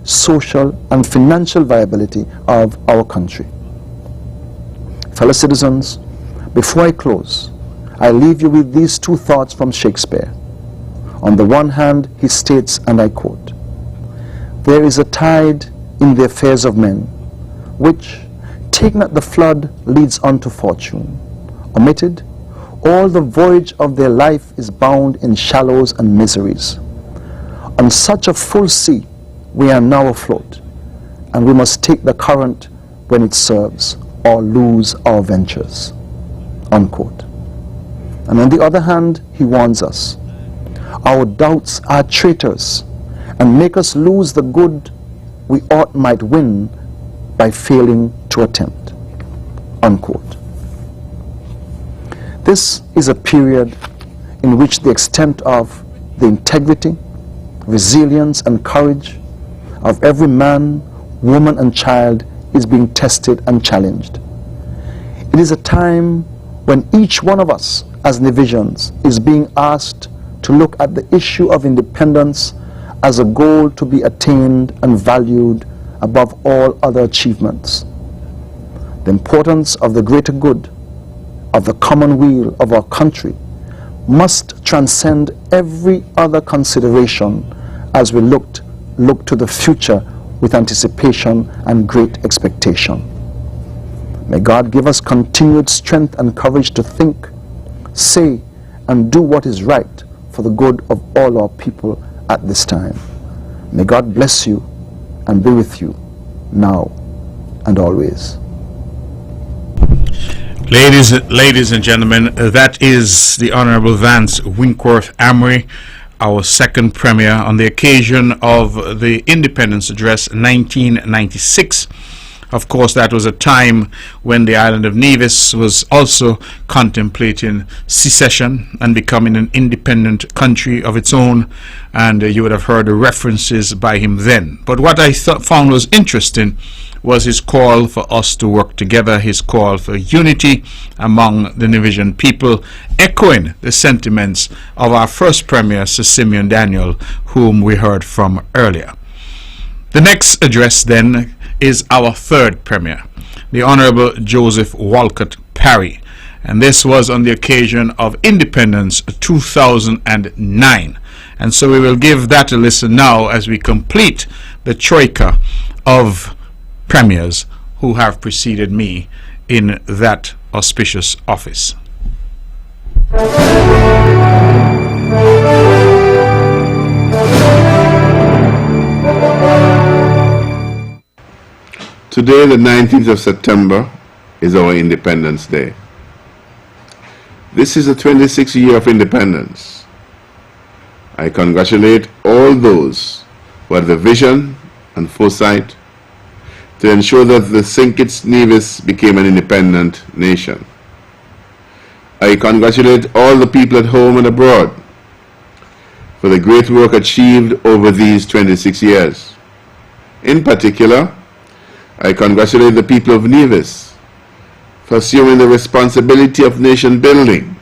social, and financial viability of our country. Fellow citizens, before I close, I leave you with these two thoughts from Shakespeare. On the one hand, he states, and I quote, "There is a tide in the affairs of men, which, taken at the flood, leads unto fortune. Omitted, all the voyage of their life is bound in shallows and miseries. On such a full sea, we are now afloat, and we must take the current when it serves, or lose our ventures." Unquote. And on the other hand, he warns us, "Our doubts are traitors, and make us lose the good we ought might win by failing to attempt." Unquote. This is a period in which the extent of the integrity, resilience, and courage of every man, woman, and child is being tested and challenged. It is a time when each one of us as Nevisians is being asked to look at the issue of independence as a goal to be attained and valued above all other achievements. The importance of the greater good, of the common weal of our country, must transcend every other consideration as we look to the future with anticipation and great expectation. May God give us continued strength and courage to think, say, and do what is right for the good of all our people at this time. May God bless you and be with you now and always. Ladies and gentlemen, that is the Honorable Vance Winkworth Amory, our second Premier on the occasion of the Independence Address 1996. Of course, that was a time when the island of Nevis was also contemplating secession and becoming an independent country of its own, and you would have heard the references by him then. But what I found was interesting was his call for us to work together, his call for unity among the Nevisian people, echoing the sentiments of our first Premier, Sir Simeon Daniel, whom we heard from earlier. The next address then is our third Premier, the Honorable Joseph Walcott Parry, and this was on the occasion of Independence 2009. And so we will give that a listen now as we complete the troika of premiers who have preceded me in that auspicious office. Today, the 19th of September, is our Independence Day. This is the 26th year of independence. I congratulate all those who had the vision and foresight to ensure that the St. Kitts Nevis became an independent nation. I congratulate all the people at home and abroad for the great work achieved over these 26 years. In particular, I congratulate the people of Nevis for assuming the responsibility of nation building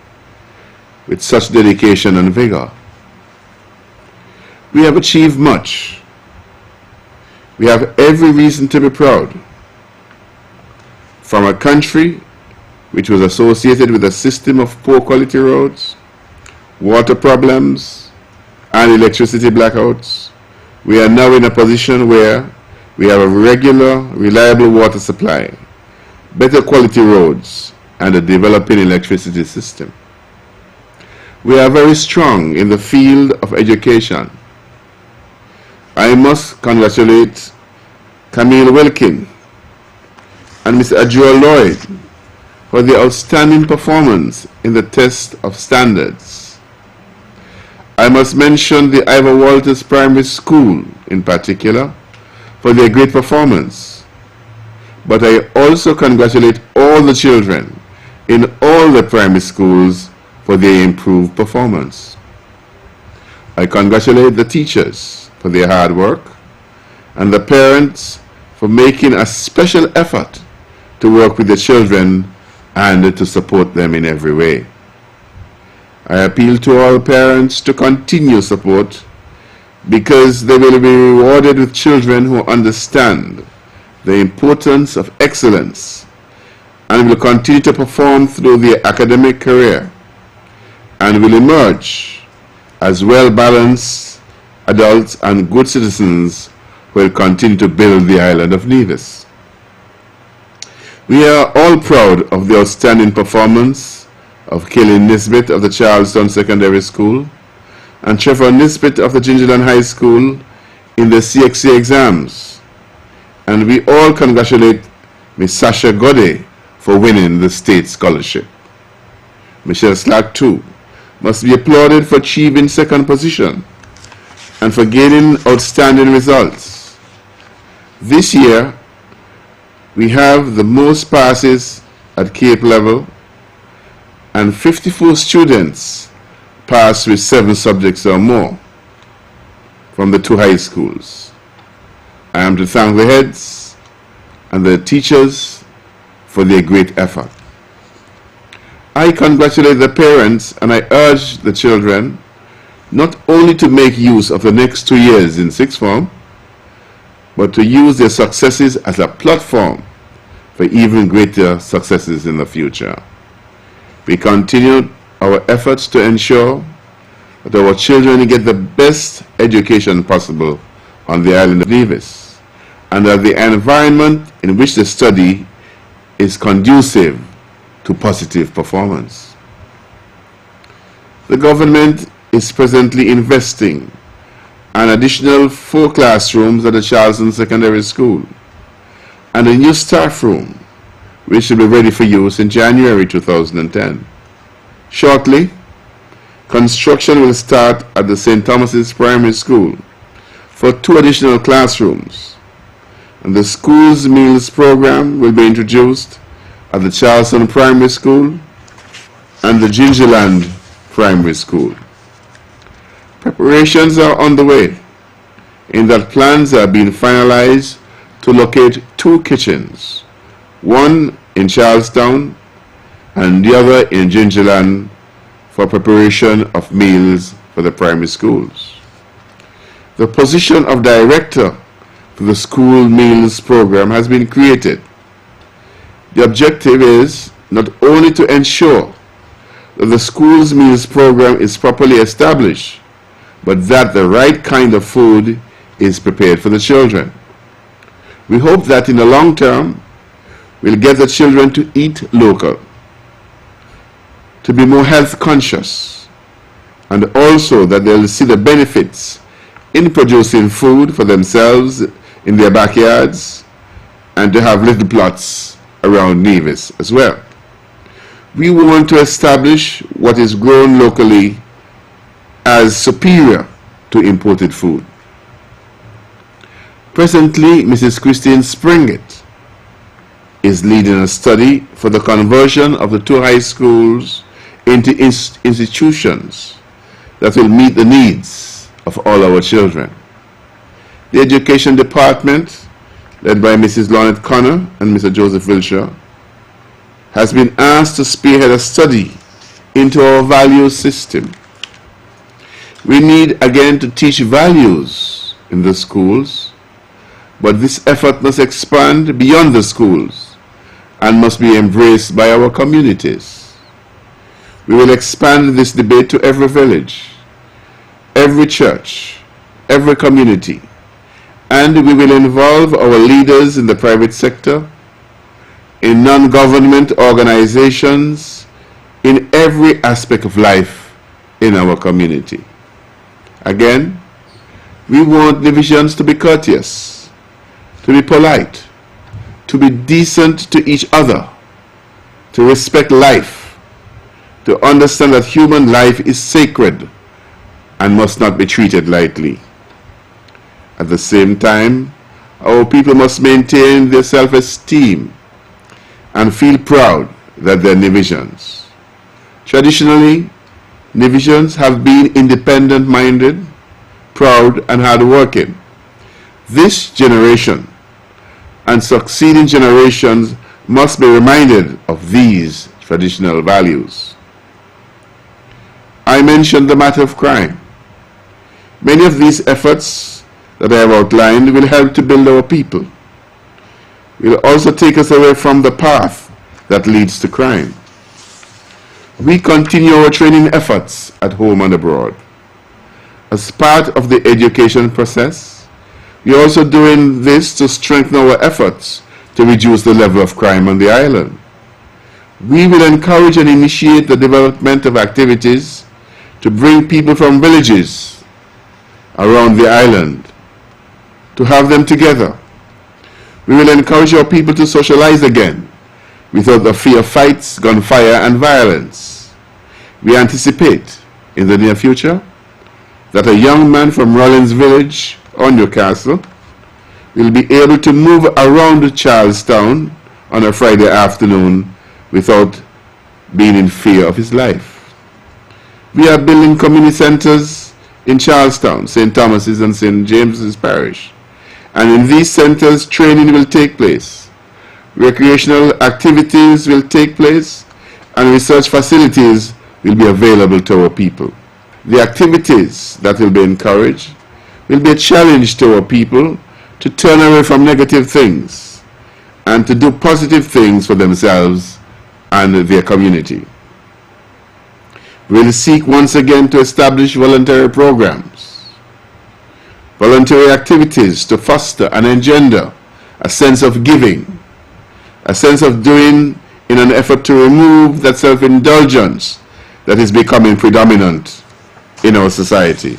with such dedication and vigor. We have achieved much. We have every reason to be proud. From a country which was associated with a system of poor quality roads, water problems, and electricity blackouts, we are now in a position where we have a regular, reliable water supply, better quality roads, and a developing electricity system. We are very strong in the field of education. I must congratulate Camille Wilkin and Mr. Adjoa Lloyd for their outstanding performance in the test of standards. I must mention the Ivor Walters Primary School in particular for their great performance, but I also congratulate all the children in all the primary schools for their improved performance. I congratulate the teachers for their hard work and the parents for making a special effort to work with the children and to support them in every way. I appeal to all parents to continue support because they will be rewarded with children who understand the importance of excellence and will continue to perform through their academic career and will emerge as well-balanced adults and good citizens who will continue to build the island of Nevis. We are all proud of the outstanding performance of Kaylin Nisbet of the Charlestown Secondary School and Trevor Nisbet of the Gingerland High School in the CXC exams, and we all congratulate Miss Sasha Gode for winning the state scholarship. Michelle Slack too must be applauded for achieving second position and for gaining outstanding results. This year we have the most passes at Cape level, and 54 students passed with 7 subjects or more from the 2 high schools. I am to thank the heads and the teachers for their great effort. I congratulate the parents and I urge the children not only to make use of the next 2 years in sixth form, but to use their successes as a platform for even greater successes in the future. We continue our efforts to ensure that our children get the best education possible on the island of Nevis, and that the environment in which they study is conducive to positive performance. The government is presently investing an additional 4 classrooms at the Charlestown Secondary School and a new staff room which will be ready for use in January 2010. Shortly, construction will start at the St. Thomas's Primary School for 2 additional classrooms, and the school's meals program will be introduced at the Charlestown Primary School and the Gingerland Primary School. Preparations are underway in that plans are being finalized to locate 2 kitchens, one in Charlestown and the other in Gingerland, for preparation of meals for the primary schools. The position of director for the school meals program has been created. The objective is not only to ensure that the school's meals program is properly established, but that the right kind of food is prepared for the children. We hope that in the long term, we'll get the children to eat local, to be more health conscious, and also that they'll see the benefits in producing food for themselves in their backyards and to have little plots around Nevis as well. We want to establish what is grown locally as superior to imported food. Presently, Mrs. Christine Springett is leading a study for the conversion of the 2 high schools into institutions that will meet the needs of all our children. The Education Department, led by Mrs. Lornette Connor and Mr. Joseph Wilshire, has been asked to spearhead a study into our value system. We need again to teach values in the schools, but this effort must expand beyond the schools and must be embraced by our communities. We will expand this debate to every village, every church, every community, and we will involve our leaders in the private sector, in non-government organizations, in every aspect of life in our community. Again, we want divisions to be courteous, to be polite, to be decent to each other, to respect life, to understand that human life is sacred and must not be treated lightly. At the same time, our people must maintain their self-esteem and feel proud that they're Nivisians. Traditionally, Nivisians have been independent-minded, proud, and hard-working. This generation and succeeding generations must be reminded of these traditional values. I mentioned the matter of crime. Many of these efforts that I have outlined will help to build our people. Will also take us away from the path that leads to crime. We continue our training efforts at home and abroad. As part of the education process, we are also doing this to strengthen our efforts to reduce the level of crime on the island. We will encourage and initiate the development of activities to bring people from villages around the island, to have them together. We will encourage our people to socialize again without the fear of fights, gunfire, and violence. We anticipate in the near future that a young man from Rollins Village or Newcastle will be able to move around Charlestown on a Friday afternoon without being in fear of his life. We are building community centers in Charlestown, St. Thomas's and St. James's Parish. And in these centers, training will take place, recreational activities will take place, and research facilities will be available to our people. The activities that will be encouraged will be a challenge to our people to turn away from negative things and to do positive things for themselves and their community. We will seek once again to establish voluntary programs, voluntary activities to foster and engender a sense of giving, a sense of doing in an effort to remove that self-indulgence that is becoming predominant in our society.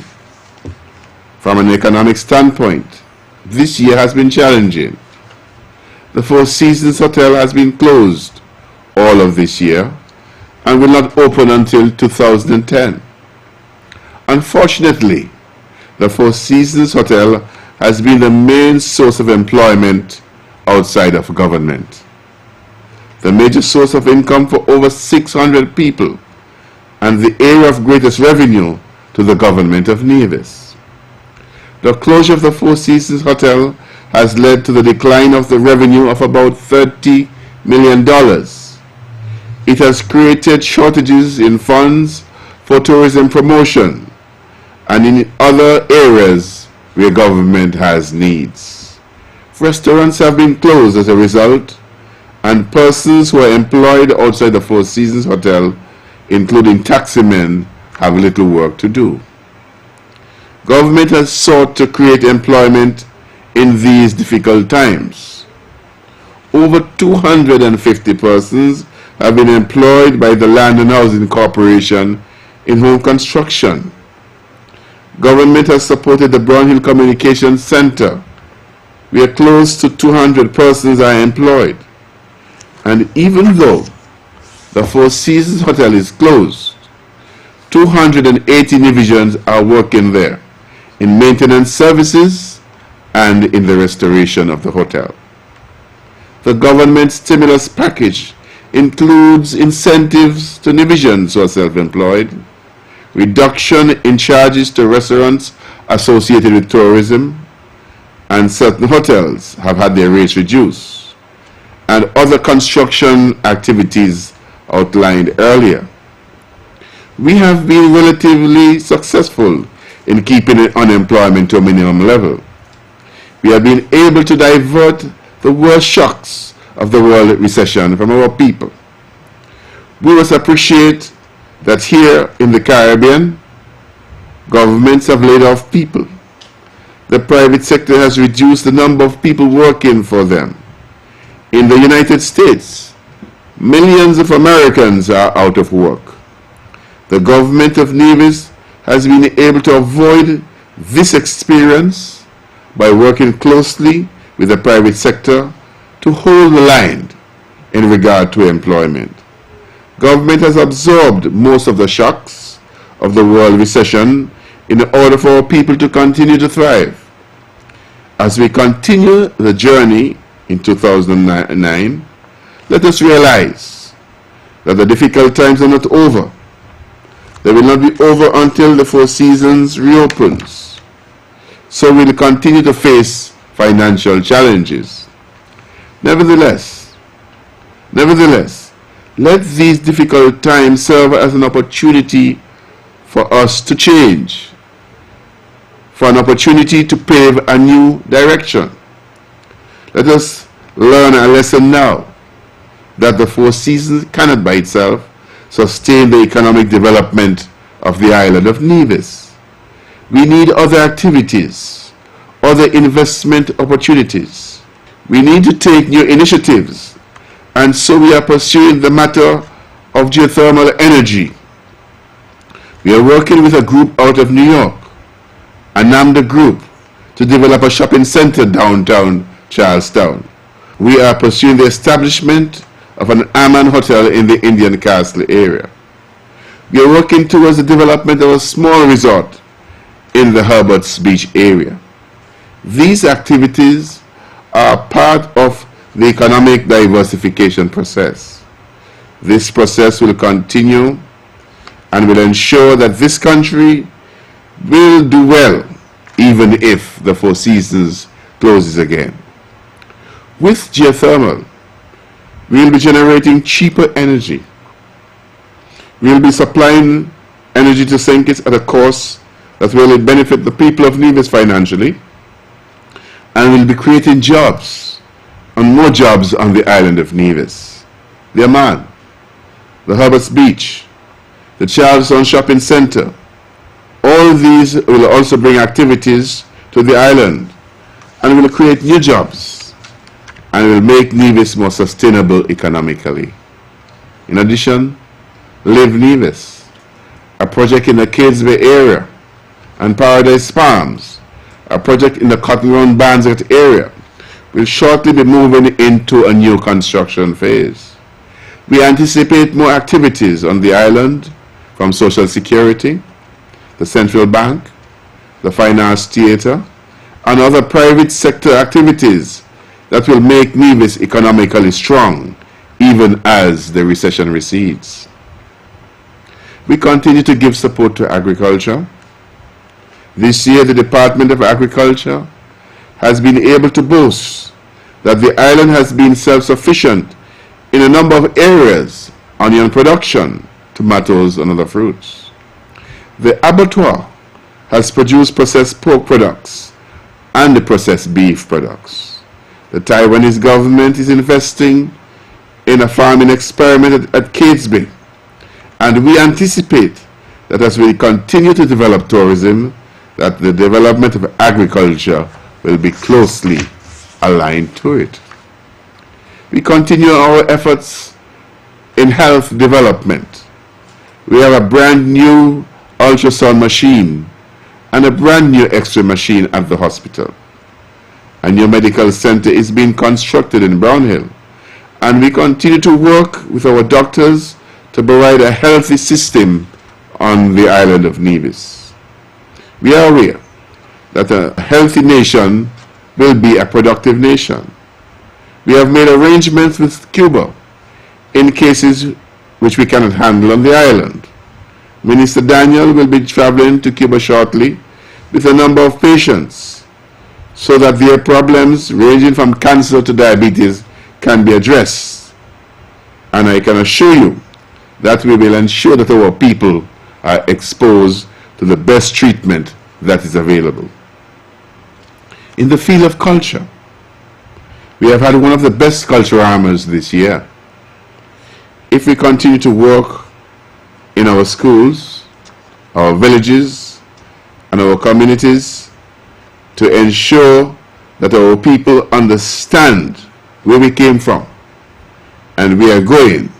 From an economic standpoint, this year has been challenging. The Four Seasons Hotel has been closed all of this year and will not open until 2010. Unfortunately, the Four Seasons Hotel has been the main source of employment outside of government, the major source of income for over 600 people, and the area of greatest revenue to the government of Nevis. The closure of the Four Seasons Hotel has led to the decline of the revenue of about $30 million. It has created shortages in funds for tourism promotion and in other areas where government has needs. Restaurants have been closed as a result, and persons who are employed outside the Four Seasons Hotel, including taximen, have little work to do. Government has sought to create employment in these difficult times. Over 250 persons have been employed by the Land and Housing Corporation in home construction. Government has supported the Brownhill Communications Center, where close to 200 persons are employed. And even though the Four Seasons Hotel is closed, 280 Nivisians are working there in maintenance services and in the restoration of the hotel. The government stimulus package includes incentives to Nivisians who are self-employed, reduction in charges to restaurants associated with tourism, and certain hotels have had their rates reduced, and other construction activities outlined earlier. We have been relatively successful in keeping unemployment to a minimum level. We have been able to divert the worst shocks of the world recession from our people. We must appreciate that here in the Caribbean, governments have laid off people. The private sector has reduced the number of people working for them. In the United States, millions of Americans are out of work. The government of Nevis has been able to avoid this experience by working closely with the private sector to hold the line in regard to employment. Government has absorbed most of the shocks of the world recession in order for our people to continue to thrive. As we continue the journey in 2009, let us realize that the difficult times are not over. They will not be over until the Four Seasons reopens. So we will continue to face financial challenges. Nevertheless, let these difficult times serve as an opportunity for us to change, for an opportunity to pave a new direction. Let us learn a lesson now that the Four Seasons cannot by itself sustain the economic development of the island of Nevis. We need other activities, other investment opportunities. We need to take new initiatives, and so we are pursuing the matter of geothermal energy. We are working with a group out of New York, a NAMDA group, to develop a shopping center downtown Charlestown. We are pursuing the establishment of an Aman hotel in the Indian Castle area. We are working towards the development of a small resort in the Herbert's Beach area. These activities are part of the economic diversification process. This process will continue and will ensure that this country will do well even if the Four Seasons closes again. With geothermal, we will be generating cheaper energy. We will be supplying energy to St. Kitts at a cost that will benefit the people of Nevis financially, and will be creating jobs and more jobs on the island of Nevis. The Aman, the Herbert's Beach, the Charlestown Shopping Center, all these will also bring activities to the island and will create new jobs and will make Nevis more sustainable economically. In addition, Live Nevis, a project in the Cades Bay area, and Paradise Palms, a project in the Cotton Round Banzet area, will shortly be moving into a new construction phase. We anticipate more activities on the island from Social Security, the Central Bank, the Finance Theatre, and other private sector activities that will make Nevis economically strong even as the recession recedes. We continue to give support to agriculture. This year, the Department of Agriculture has been able to boast that the island has been self-sufficient in a number of areas: onion production, tomatoes, and other fruits. The abattoir has produced processed pork products and the processed beef products. The Taiwanese government is investing in a farming experiment at Cades Bay, and we anticipate that as we continue to develop tourism, that the development of agriculture will be closely aligned to it. We continue our efforts in health development. We have a brand new ultrasound machine and a brand new X-ray machine at the hospital. A new medical center is being constructed in Brownhill, and we continue to work with our doctors to provide a healthy system on the island of Nevis. We are aware that a healthy nation will be a productive nation. We have made arrangements with Cuba in cases which we cannot handle on the island. Minister Daniel will be traveling to Cuba shortly with a number of patients so that their problems ranging from cancer to diabetes can be addressed. And I can assure you that we will ensure that our people are exposed to the best treatment that is available. In the field of culture, We have had one of the best cultural armors this year. If we continue to work in our schools, our villages, and our communities to ensure that our people understand where we came from and we are going,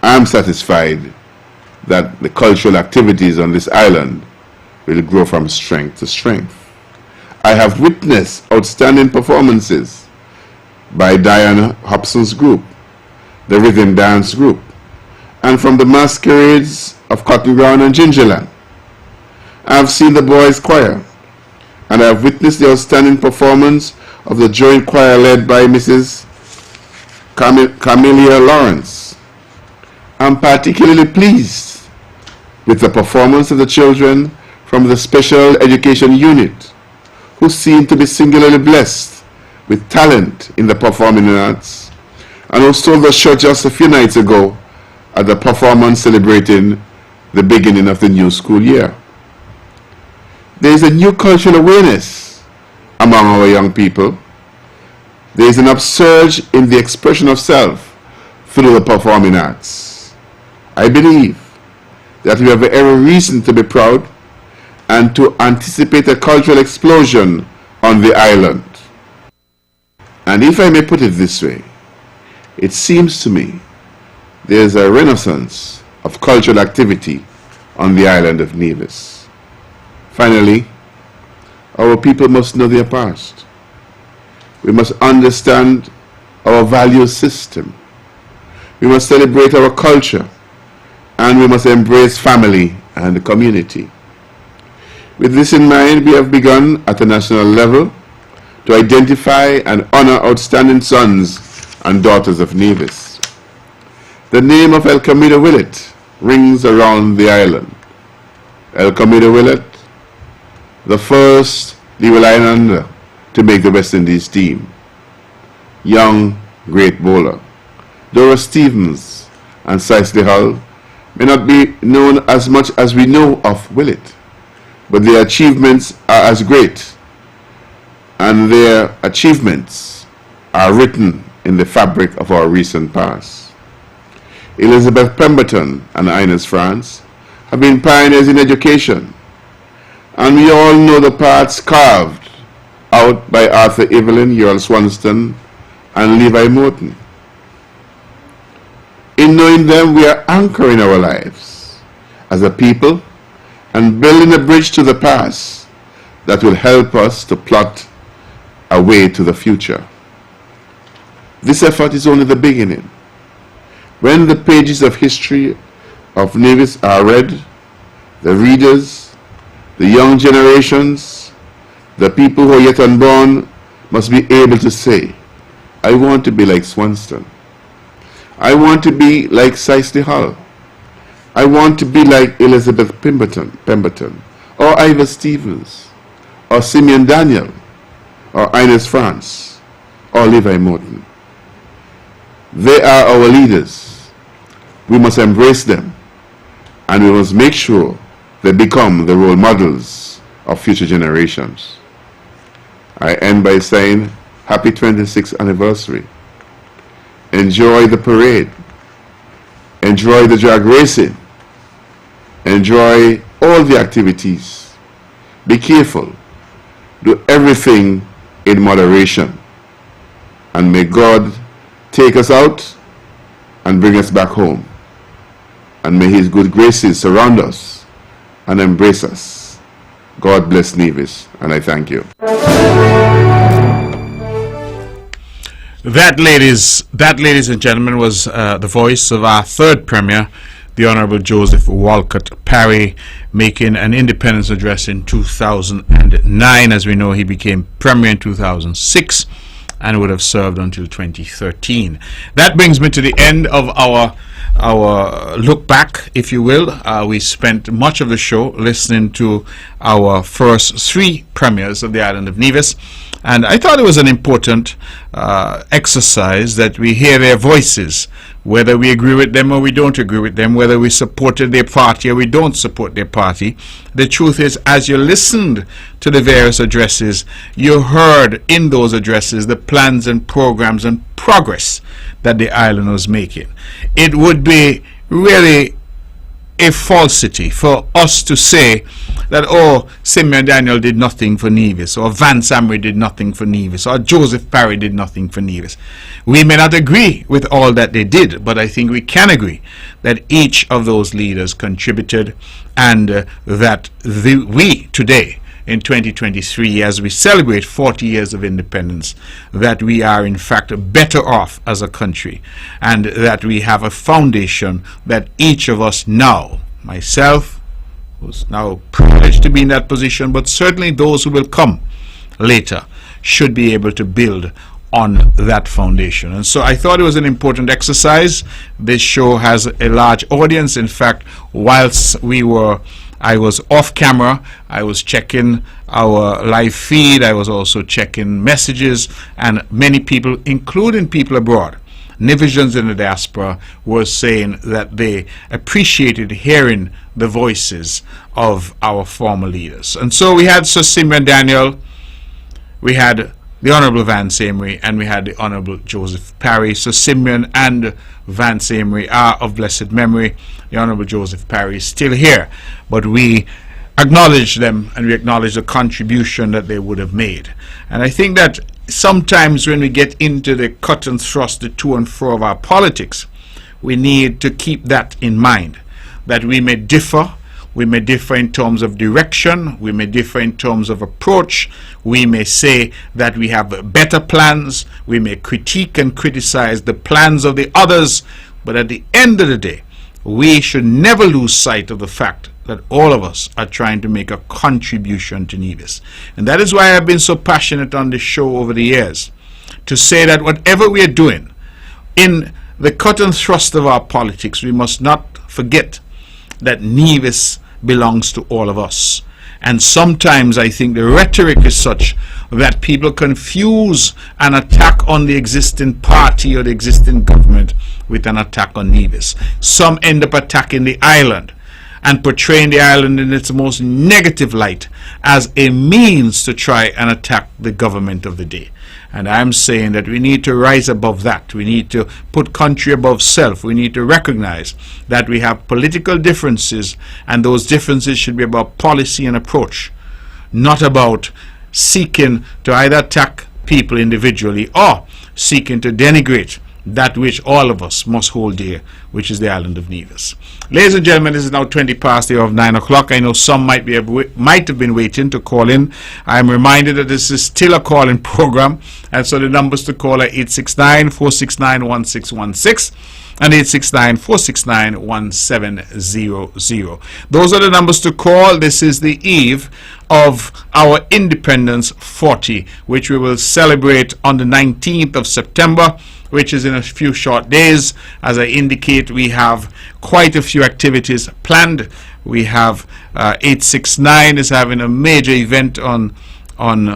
I'm satisfied that the cultural activities on this island will grow from strength to strength. I have witnessed outstanding performances by Diana Hobson's group, the rhythm dance group, and from the masquerades of Cotton Ground and Gingerland. I have seen the boys' choir, and I have witnessed the outstanding performance of the joint choir led by Mrs. Camelia Lawrence. I'm particularly pleased with the performance of the children from the special education unit, who seem to be singularly blessed with talent in the performing arts, and who stole the show just a few nights ago at the performance celebrating the beginning of the new school year. There is a new cultural awareness among our young people. There is an upsurge in the expression of self through the performing arts. I believe that we have every reason to be proud and to anticipate a cultural explosion on the island. And if I may put it this way, it seems to me there is a renaissance of cultural activity on the island of Nevis. Finally, our people must know their past. We must understand our value system. We must celebrate our culture, and we must embrace family and the community. With this in mind, we have begun at the national level to identify and honor outstanding sons and daughters of Nevis. The name of El Camino Willett rings around the island. El Camino Willett, the first legal islander to make the West Indies team. Young, great bowler. Dora Stevens and Cicely Hull may not be known as much as we know of Willett, but their achievements are as great, and their achievements are written in the fabric of our recent past. Elizabeth Pemberton and Ines France have been pioneers in education, and we all know the paths carved out by Arthur Evelyn, Earl Swanston, and Levi Morton. In knowing them, we are anchoring our lives as a people and building a bridge to the past that will help us to plot a way to the future. This effort is only the beginning. When the pages of history of Nevis are read, the readers, the young generations, the people who are yet unborn must be able to say, I want to be like Swanston. I want to be like Cicely Hull. I want to be like Elizabeth Pemberton, or Ivor Stevens, or Simeon Daniel, or Ines France, or Levi Morton. They are our leaders. We must embrace them, and we must make sure they become the role models of future generations. I end by saying, happy 26th anniversary. Enjoy the parade. Enjoy the drag racing. Enjoy all the activities. Be careful. Do everything in moderation. And may God take us out and bring us back home. And may His good graces surround us and embrace us. God bless Nevis, and I thank you. That, ladies and gentlemen, was the voice of our third Premier, the Honorable Joseph Walcott Parry, making an independence address in 2009. As we know, he became Premier in 2006 and would have served until 2013. That brings me to the end of our look back, if you will. We spent much of the show listening to our first three premiers of the island of Nevis, And I thought it was an important exercise that we hear their voices, whether we agree with them or we don't agree with them, whether we supported their party or we don't support their party. The truth is, as you listened to the various addresses, you heard in those addresses the plans and programs and progress that the island was making. It would be really a falsity for us to say that, oh, Simeon Daniel did nothing for Nevis, or Vance Amory did nothing for Nevis, or Joseph Parry did nothing for Nevis. We may not agree with all that they did, but I think we can agree that each of those leaders contributed, and that we today in 2023, as we celebrate 40 years of independence, that we are in fact better off as a country, and that we have a foundation that each of us now, myself, who's now privileged to be in that position, but certainly those who will come later, should be able to build on that foundation. And so I thought it was an important exercise. This show has a large audience. In fact, whilst I was off camera, I was checking our live feed, I was also checking messages, and many people, including people abroad, Nevisians in the diaspora, were saying that they appreciated hearing the voices of our former leaders. And so we had Sir Simeon Daniel, we had the Honorable Vance Amory, and we had the Honorable Joseph Parry. Sir Simeon and Vance Amory are of blessed memory. The Honorable Joseph Parry is still here, but we acknowledge them, and we acknowledge the contribution that they would have made. And I think that sometimes when we get into the cut and thrust, the to and fro of our politics, we need to keep that in mind, that we may differ. We may differ in terms of direction, we may differ in terms of approach, we may say that we have better plans, we may critique and criticize the plans of the others, but at the end of the day, we should never lose sight of the fact that all of us are trying to make a contribution to Nevis. And that is why I've been so passionate on this show over the years, to say that whatever we are doing in the cut and thrust of our politics, we must not forget that Nevis belongs to all of us. And sometimes I think the rhetoric is such that people confuse an attack on the existing party or the existing government with an attack on Nevis. Some end up attacking the island and portraying the island in its most negative light as a means to try and attack the government of the day. And I'm saying that we need to rise above that. We need to put country above self. We need to recognize that we have political differences, and those differences should be about policy and approach, not about seeking to either attack people individually or seeking to denigrate that which all of us must hold dear, which is the island of Nevis. Ladies and gentlemen, this is now 20 past the hour of 9 o'clock. I know some might have been waiting to call in. I am reminded that this is still a call-in program, and so the numbers to call are 869-469-1616 and 869-469-1700. Those are the numbers to call. This is the eve of our Independence 40, which we will celebrate on the 19th of September, which is in a few short days. As I indicate, we have quite a few activities planned. We have 869 is having a major event on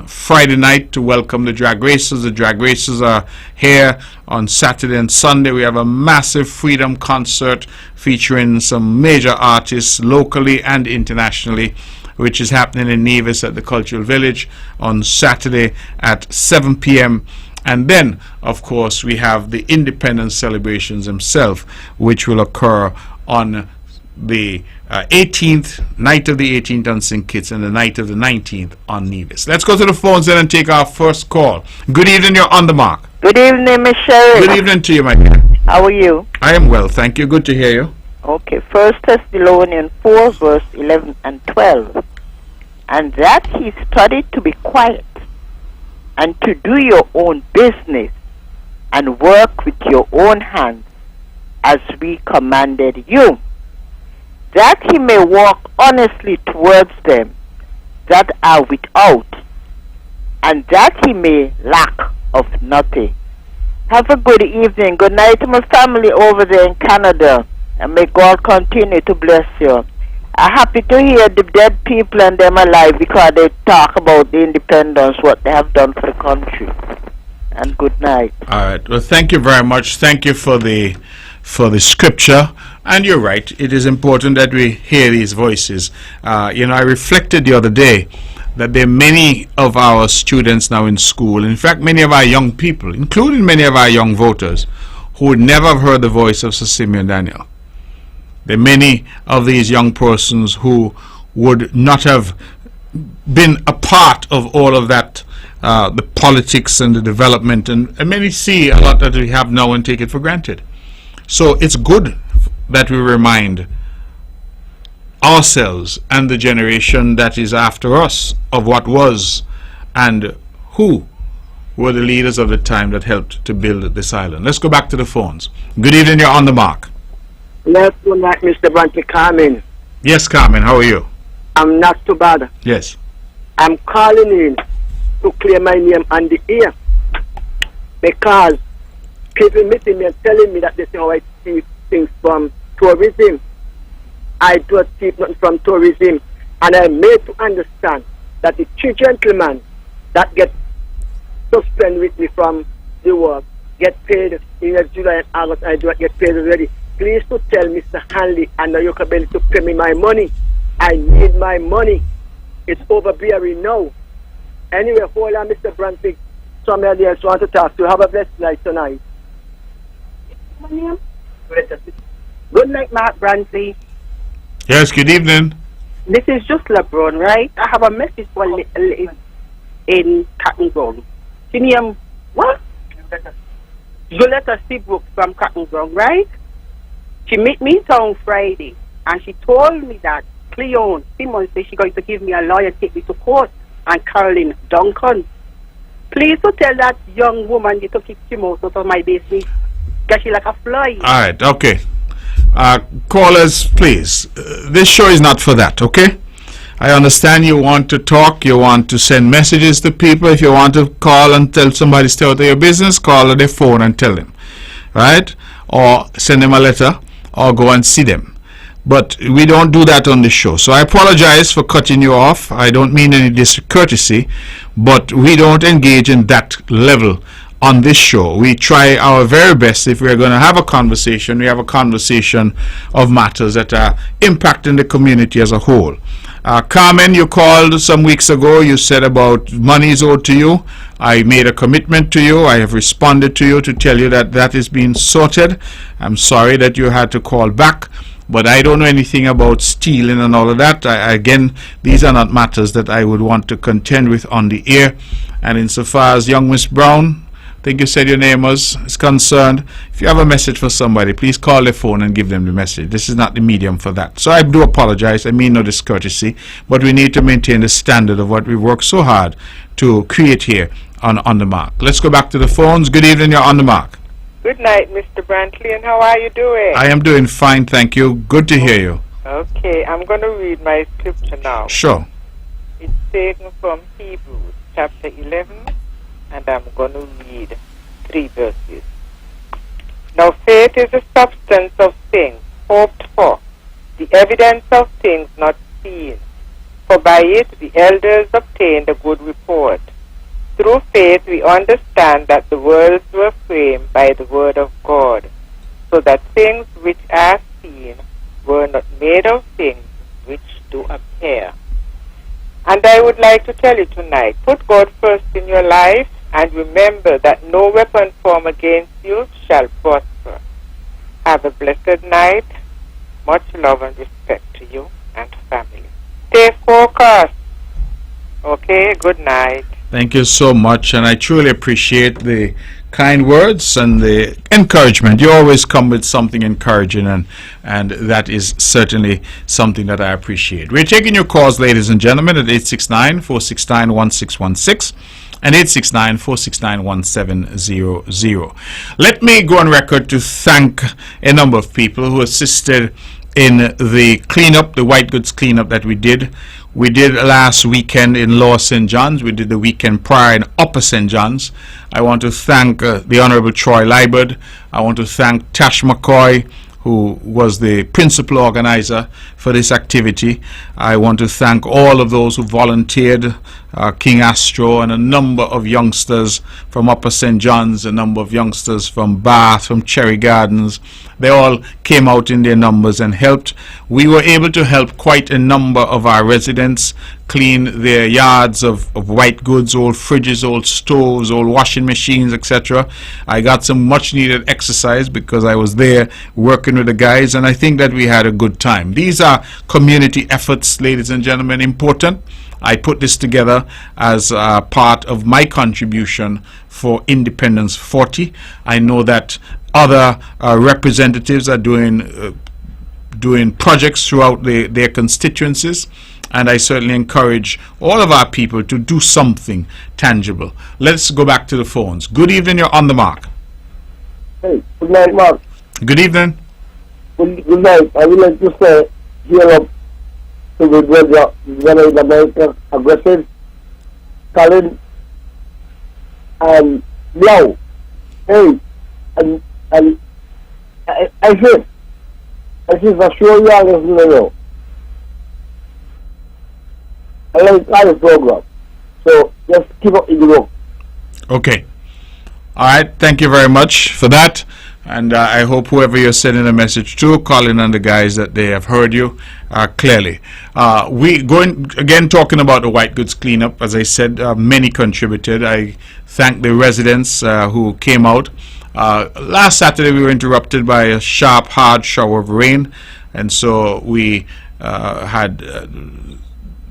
Friday night to welcome the drag racers. The drag racers are here on Saturday and Sunday. We have a massive freedom concert featuring some major artists locally and internationally, which is happening in Nevis at the Cultural Village on Saturday at 7 p.m. And then, of course, we have the independence celebrations themselves, which will occur on the 18th, night of the 18th on St. Kitts, and the night of the 19th on Nevis. Let's go to the phones then and take our first call. Good evening, you're on the mark. Good evening, Michelle. Good evening to you, my dear. How are you? I am well, thank you. Good to hear you. Okay, 1 Thessalonians 4, verse 11 and 12. And that he studied to be quiet, and to do your own business, and work with your own hands, as we commanded you, that he may walk honestly towards them that are without, and that he may lack of nothing. Have a good evening. Good night to my family over there in Canada, and may God continue to bless you. I'm happy to hear the dead people and them alive because they talk about the independence, what they have done for the country. And good night. All right. Well, thank you very much. Thank you for the scripture. And you're right. It is important that we hear these voices. I reflected the other day that there are many of our students now in school, in fact, many of our young people, including many of our young voters, who would never have heard the voice of Sir Simeon Daniel. There are many of these young persons who would not have been a part of all of that, the politics and the development, and many see a lot that we have now and take it for granted. So it's good that we remind ourselves and the generation that is after us of what was and who were the leaders of the time that helped to build this island. Let's go back to the phones. Good evening, you're on the mark. Yes, good night, Mr. Brantley. Carmen. Yes, Carmen, how are you? I'm not too bad. Yes. I'm calling in to clear my name on the air because people meeting me and telling me that this is how I see things from tourism. I don't see nothing from tourism, and I made to understand that the three gentlemen that get suspended with me from the work get paid in July and August. I do not get paid already. Please to tell Mr. Hanley and the Yokabelli to pay me my money. I need my money. It's overbearing now. Anyway, hold on, Mr. Brantley. Somebody else want to talk to you. Have a blessed night tonight. Good night, Mark Brantley. Yes, good evening. This is just LeBron, right? I have a message for in Cotton Ground. She name what? Violetta Seabrook from Cotton Ground, right? She met me in town Friday, and she told me that Cleon Simmons said she's going to give me a lawyer, take me to court, and Caroline Duncan. Please to tell that young woman you to kick him out of my business. Because she like a fly. All right, okay. Callers, please. This show is not for that, okay? I understand you want to talk, you want to send messages to people. If you want to call and tell somebody stay out of your business, call on their phone and tell them, right? Or send them a letter, or go and see them. But we don't do that on the show. So I apologize for cutting you off. I don't mean any discourtesy, but we don't engage in that level on this show. We try our very best. If we're going to have a conversation, we have a conversation of matters that are impacting the community as a whole. Carmen, you called some weeks ago. You said about money is owed to you. I made a commitment to you. I have responded to you to tell you that that is being sorted. I'm sorry that you had to call back, but I don't know anything about stealing and all of that. Again, these are not matters that I would want to contend with on the air. And insofar as young Miss Brown, I think you said your name is concerned, if you have a message for somebody, please call their phone and give them the message. This is not the medium for that. So I do apologize. I mean no discourtesy, but we need to maintain the standard of what we work so hard to create here on the mark. Let's go back to the phones. Good evening, you're on the mark. Good night, Mr. Brantley, and how are you doing? I am doing fine, thank you. Good to hear you. Okay, I'm going to read my scripture now. Sure. It's taken from Hebrews chapter 11, and I'm going to read 3 verses. Now faith is the substance of things hoped for, the evidence of things not seen. For by it the elders obtained a good report. Through faith we understand that the worlds were framed by the word of God, so that things which are seen were not made of things which do appear. And I would like to tell you tonight, put God first in your life, and remember that no weapon formed against you shall prosper. Have a blessed night. Much love and respect to you and family. Stay focused. Okay, good night. Thank you so much, and I truly appreciate the kind words and the encouragement. You always come with something encouraging, and that is certainly something that I appreciate. We're taking your calls, ladies and gentlemen, at 869-469-1616 and 869-469-1700. Let me go on record to thank a number of people who assisted in the cleanup, the white goods cleanup that we did. We did last weekend in Lower St. John's. We did the weekend prior in Upper St. John's. I want to thank the Honorable Troy Liebert. I want to thank Tash McCoy, who was the principal organizer for this activity. I want to thank all of those who volunteered, King Astro and a number of youngsters from Upper St. John's, a number of youngsters from Bath, from Cherry Gardens. They all came out in their numbers and helped. We were able to help quite a number of our residents clean their yards of white goods, old fridges, old stoves, old washing machines, etc. I got some much needed exercise because I was there working with the guys, and I think that we had a good time. These are community efforts, ladies and gentlemen, important. I put this together as part of my contribution for Independence 40. I know that other representatives are doing projects throughout their constituencies, and I certainly encourage all of our people to do something tangible. Let's go back to the phones. Good evening, you're on the mark. Hey, good night, Mark. Good evening. Good night. I would like to say, here up to the brother, whether in America, aggressive, Colin, and Blau. Hey, and I said, for sure you are listening now. I like all the program. So just keep up the work. Okay. All right. Thank you very much for that. And I hope whoever you're sending a message to, Colin and the guys, that they have heard you clearly. We going again talking about the white goods cleanup. As I said, many contributed. I thank the residents who came out. Last Saturday we were interrupted by a sharp, hard shower of rain, and so we had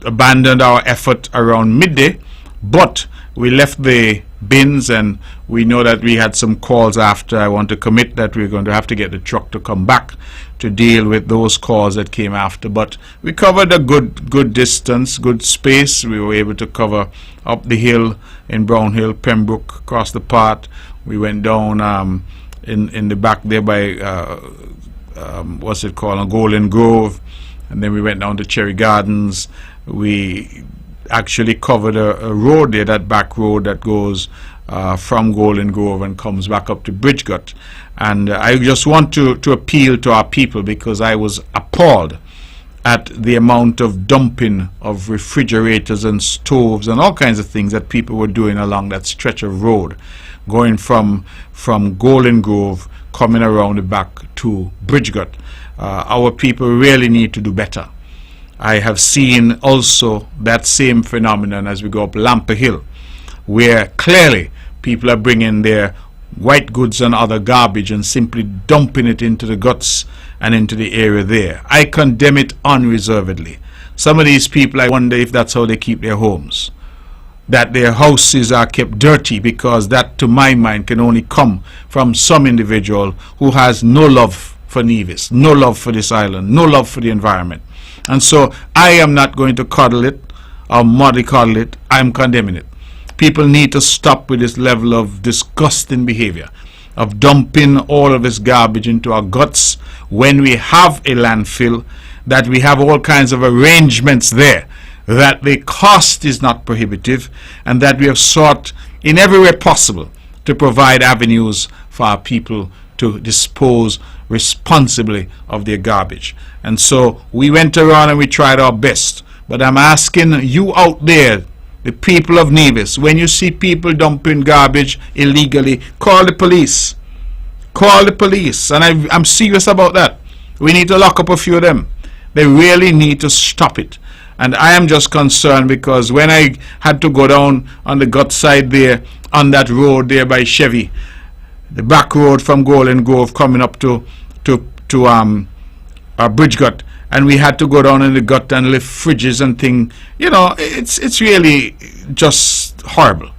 abandoned our effort around midday, but we left the bins, and we know that we had some calls after. I want to commit that we're going to have to get the truck to come back to deal with those calls that came after, but we covered a good distance, good space. We were able to cover up the hill in Brown Hill, Pembroke, across the part. We went down in the back there by what's it called, Golden Grove, and then we went down to Cherry Gardens. We actually covered a road there, that back road that goes from Golden Grove and comes back up to Bridgegut. And I just want to appeal to our people, because I was appalled at the amount of dumping of refrigerators and stoves and all kinds of things that people were doing along that stretch of road, going from Golden Grove, coming around the back to Bridgegut. Our people really need to do better. I have seen also that same phenomenon as we go up Lamper Hill, where clearly people are bringing their white goods and other garbage and simply dumping it into the guts and into the area there. I condemn it unreservedly. Some of these people, I wonder if that's how they keep their homes, that their houses are kept dirty, because that, to my mind, can only come from some individual who has no love for Nevis, no love for this island, no love for the environment. And so I am not going to coddle it or mollycoddle it. I am condemning it. People need to stop with this level of disgusting behavior, of dumping all of this garbage into our guts when we have a landfill, that we have all kinds of arrangements there, that the cost is not prohibitive, and that we have sought in every way possible to provide avenues for our people to dispose responsibly of their garbage. And so we went around and we tried our best. But I'm asking you out there, the people of Nevis, when you see people dumping garbage illegally, call the police. Call the police. And I'm serious about that. We need to lock up a few of them. They really need to stop it. And I am just concerned because when I had to go down on the gut side there, on that road there by Chevy, the back road from Golden Grove coming up to Bridgegut, and we had to go down in the gut and lift fridges and thing. You know, it's really just horrible.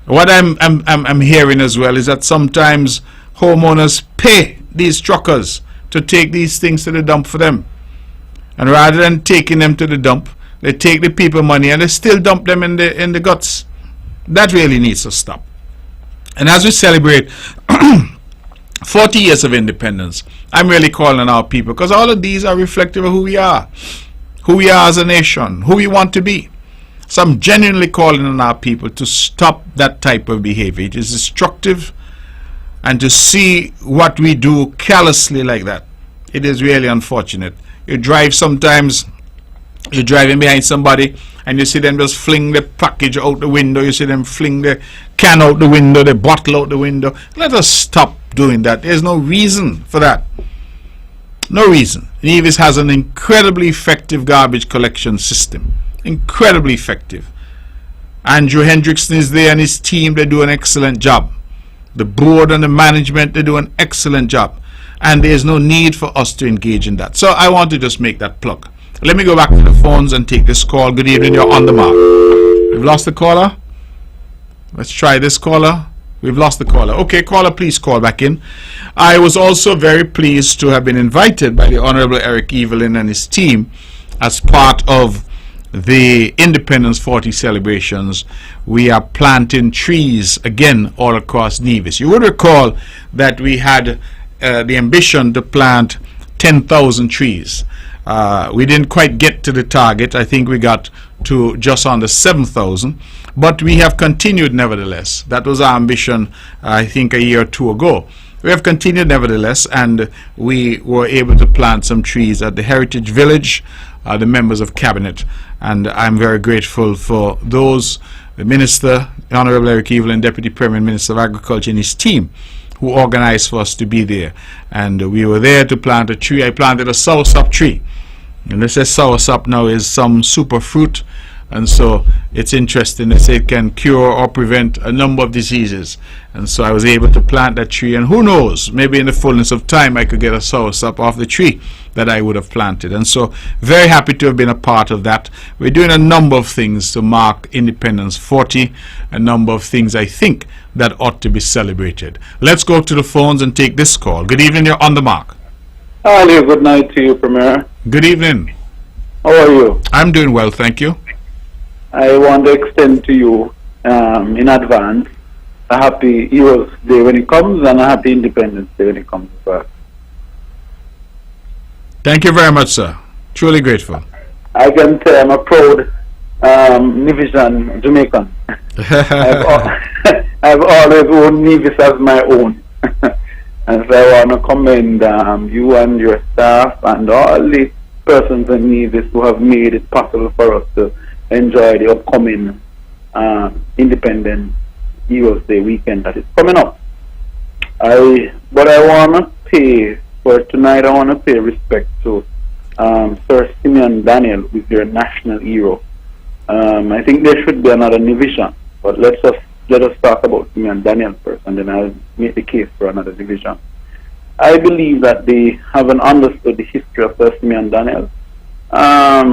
What I'm hearing as well is that sometimes homeowners pay these truckers to take these things to the dump for them, and rather than taking them to the dump, they take the people money and they still dump them in the guts. That really needs to stop. And as we celebrate 40 years of independence, I'm really calling on our people, because all of these are reflective of who we are as a nation, who we want to be. So I'm genuinely calling on our people to stop that type of behavior. It is destructive And to see what we do callously like that, it is really unfortunate. You drive sometimes, you're driving behind somebody and you see them just fling the package out the window, you see them fling the can out the window, the bottle out the window. Let us stop doing that. There's no reason for that. No reason. Nevis has an incredibly effective garbage collection system. Incredibly effective. Andrew Hendrickson is there and his team, they do an excellent job. The board and the management, they do an excellent job. And there's no need for us to engage in that. So I want to just make that plug. Let me go back to the phones and take this call. Good evening, you're on the mark. We've lost the caller. Let's try this caller. We've lost the caller. Okay, caller, please call back in. I was also very pleased to have been invited by the Honorable Eric Evelyn and his team as part of the Independence 40 celebrations. We are planting trees again all across Nevis. You would recall that we had the ambition to plant 10,000 trees. We didn't quite get to the target. I think we got to just under 7,000, but we have continued nevertheless. That was our ambition, I think, a year or two ago. We have continued nevertheless, and we were able to plant some trees at the Heritage Village, the members of Cabinet, and I'm very grateful for those, the Minister, the Honorable Eric Evelyn, Deputy Premier Minister of Agriculture, and his team, who organized for us to be there. And we were there to plant a tree. I planted a soursop tree. And they say soursop now is some super fruit, and so it's interesting. They say it can cure or prevent a number of diseases. And so I was able to plant that tree, and who knows, maybe in the fullness of time I could get a soursop off the tree that I would have planted. And so very happy to have been a part of that. We're doing a number of things to mark Independence 40, a number of things I think that ought to be celebrated. Let's go to the phones and take this call. Good evening, you're on the mark. Hi, good night to you, Premier. Good evening. How are you? I'm doing well, thank you. I want to extend to you in advance a happy Heroes Day when it comes and a happy Independence Day when it comes as well. Thank you very much, sir. Truly grateful. I can tell I'm a proud Nevisian Jamaican. I've always owned Nevis as my own. And so I want to commend you and your staff and all the persons in Nevis who have made it possible for us to enjoy the upcoming Independence Heroes Day weekend that is coming up. But I want to pay, for tonight I want to pay respect to Sir Simeon Daniel, who is your national hero. I think there should be another division, but let us talk about Simeon Daniel first, and then I'll make the case for another division. I believe that they haven't understood the history of Sir Simeon Daniel. I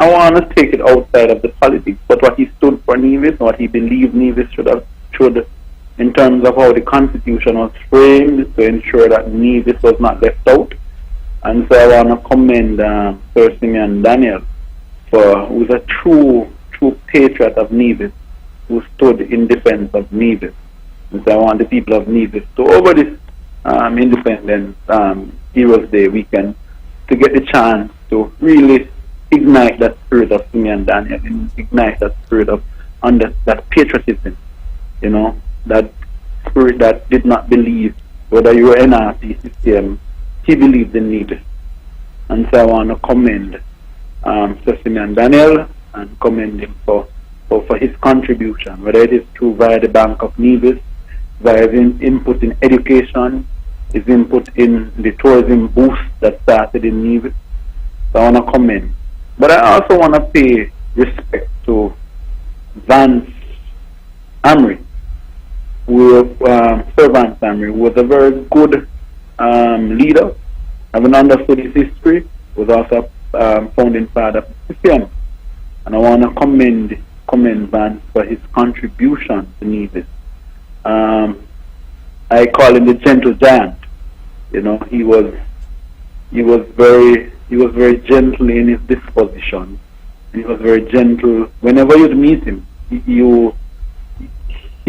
want to take it outside of the politics, but what he stood for Nevis, what he believed Nevis should in terms of how the Constitution was framed to ensure that Nevis was not left out. And so I want to commend Sir Simeon Daniel, who is a true patriot of Nevis, who stood in defense of Nevis. And so I want the people of Nevis to, over this Independence Heroes Day weekend, to get the chance to really ignite that spirit of Simeon Daniel, and ignite that spirit of that patriotism, that spirit that did not believe, whether you were NRC system, he believed in Nevis. And so I want to commend Sir Simeon Daniel and commend him for his contribution, whether it is through via the Bank of Nevis, via his input in education, his input in the tourism boost that started in Nevis. So I want to commend. But I also want to pay respect to Vance Amry, Sir Vance Amry, who was a very good leader, having understood his history, was also founding father of the CCM. And I want to commend Vance for his contribution to Nevis. I call him the gentle giant. He was very gentle in his disposition. He was very gentle. Whenever you'd meet him, he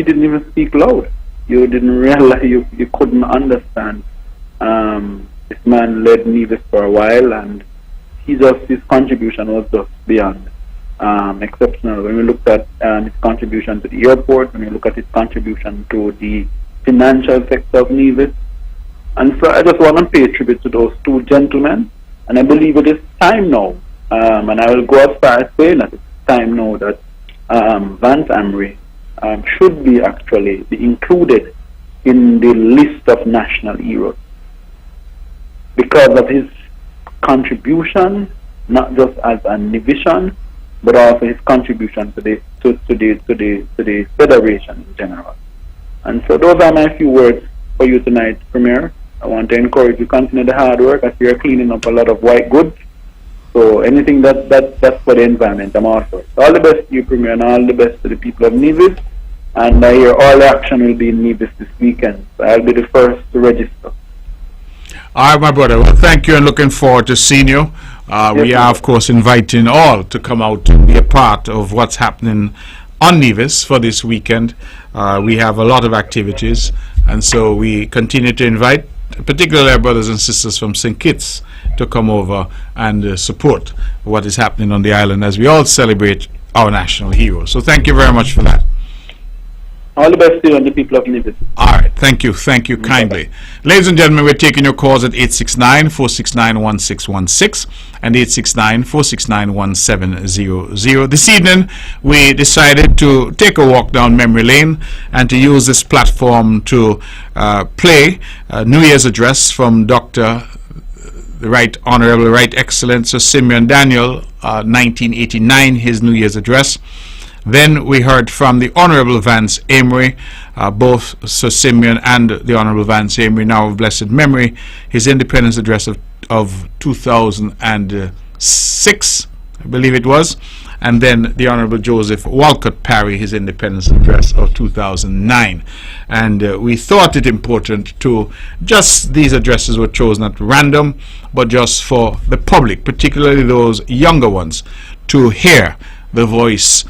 didn't even speak loud. You didn't realize, you couldn't understand. This man led Nevis for a while, and his contribution was just beyond exceptional. When we looked at his contribution to the airport, when we look at his contribution to the financial sector of Nevis. And so I just want to pay tribute to those two gentlemen, and I believe it is time now, and I will go as far as saying that it's time now that Vance Amory should be actually be included in the list of national heroes because of his contribution, not just as a division, but also his contribution to the federation in general. And so those are my few words for you tonight, Premier. I want to encourage you to continue the hard work as you're cleaning up a lot of white goods. So anything that's for the environment, I'm all for it. All the best to you, Premier, and all the best to the people of Nevis. And I hear all the action will be in Nevis this weekend. So I'll be the first to register. All right, my brother. Well, thank you, and looking forward to seeing you. We are, of course, inviting all to come out and be a part of what's happening on Nevis for this weekend. We have a lot of activities, and so we continue to invite particularly our brothers and sisters from St. Kitts to come over and support what is happening on the island as we all celebrate our national heroes. So thank you very much for that. All the best to you and the people of Nevis. All right, thank you kindly. Ladies and gentlemen, we're taking your calls at 869-469-1616 and 869-469-1700. This evening, we decided to take a walk down memory lane and to use this platform to play a New Year's address from Dr. the Right Honorable, Right Excellent Sir Simeon Daniel, 1989, his New Year's address. Then we heard from the Honorable Vance Amory, both Sir Simeon and the Honorable Vance Amory, now of blessed memory, his independence address of 2006, I believe it was, and then the Honorable Joseph Walcott Parry, his independence address of 2009. And we thought it important to just, these addresses were chosen at random, but just for the public, particularly those younger ones, to hear the voices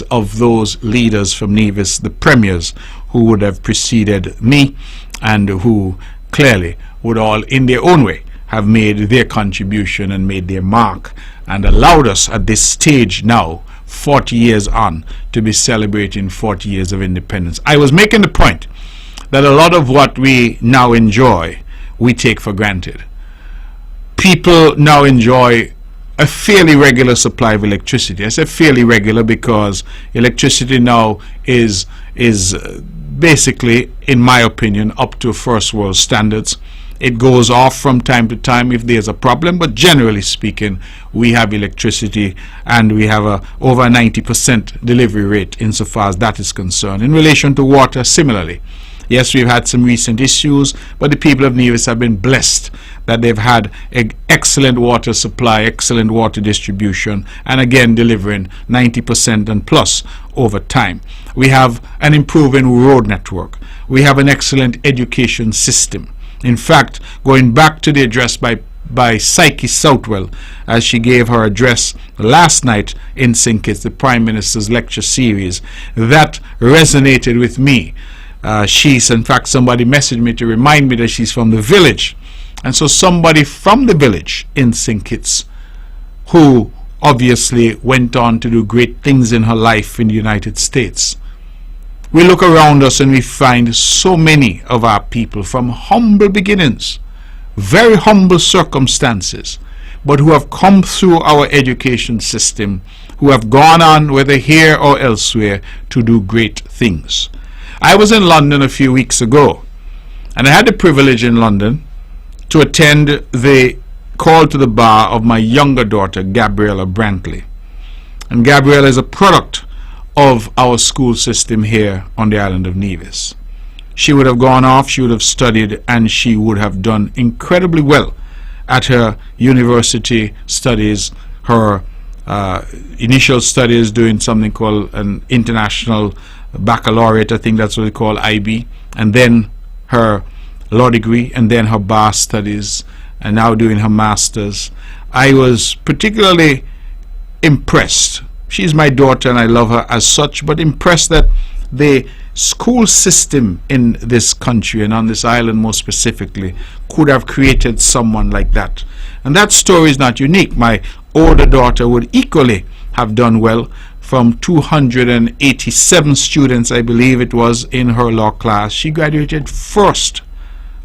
of those leaders from Nevis, the premiers who would have preceded me and who clearly would all in their own way have made their contribution and made their mark and allowed us at this stage now, 40 years on, to be celebrating 40 years of independence. I was making the point that a lot of what we now enjoy, we take for granted. People now enjoy a fairly regular supply of electricity. I say fairly regular because electricity now is basically, in my opinion, up to first world standards. It goes off from time to time if there's a problem, but generally speaking, we have electricity and we have over a 90% delivery rate insofar as that is concerned. In relation to water, similarly. Yes, we've had some recent issues, but the people of Nevis have been blessed that they've had excellent water supply, excellent water distribution, and again delivering 90% and plus over time. We have an improving road network. We have an excellent education system. In fact, going back to the address by Psyche Southwell, as she gave her address last night in St. Kitts, the Prime Minister's lecture series, that resonated with me. In fact, somebody messaged me to remind me that she's from the village. And so somebody from the village in St. Kitts, who obviously went on to do great things in her life in the United States. We look around us and we find so many of our people from humble beginnings, very humble circumstances, but who have come through our education system, who have gone on, whether here or elsewhere, to do great things. I was in London a few weeks ago, and I had the privilege in London to attend the call to the bar of my younger daughter, Gabriella Brantley. And Gabriella is a product of our school system here on the island of Nevis. She would have gone off, she would have studied, and she would have done incredibly well at her university studies, her initial studies doing something called an international baccalaureate, I think that's what they call IB, and then her law degree, and then her bar studies, and now doing her master's. I was particularly impressed. She's my daughter and I love her as such, but impressed that the school system in this country and on this island more specifically could have created someone like that. And that story is not unique. My older daughter would equally have done well. from 287 students, I believe it was, in her law class. She graduated first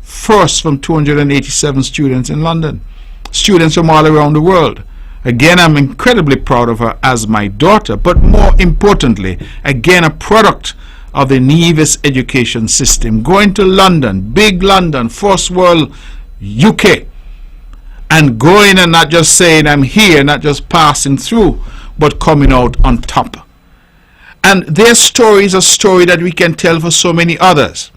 from 287 students in London, students from all around the world. Again, I'm incredibly proud of her as my daughter, but more importantly, again, a product of the Nevis education system, going to London, big London, first world UK, and going and not just saying I'm here, not just passing through, but coming out on top. And their story is a story that we can tell for so many others.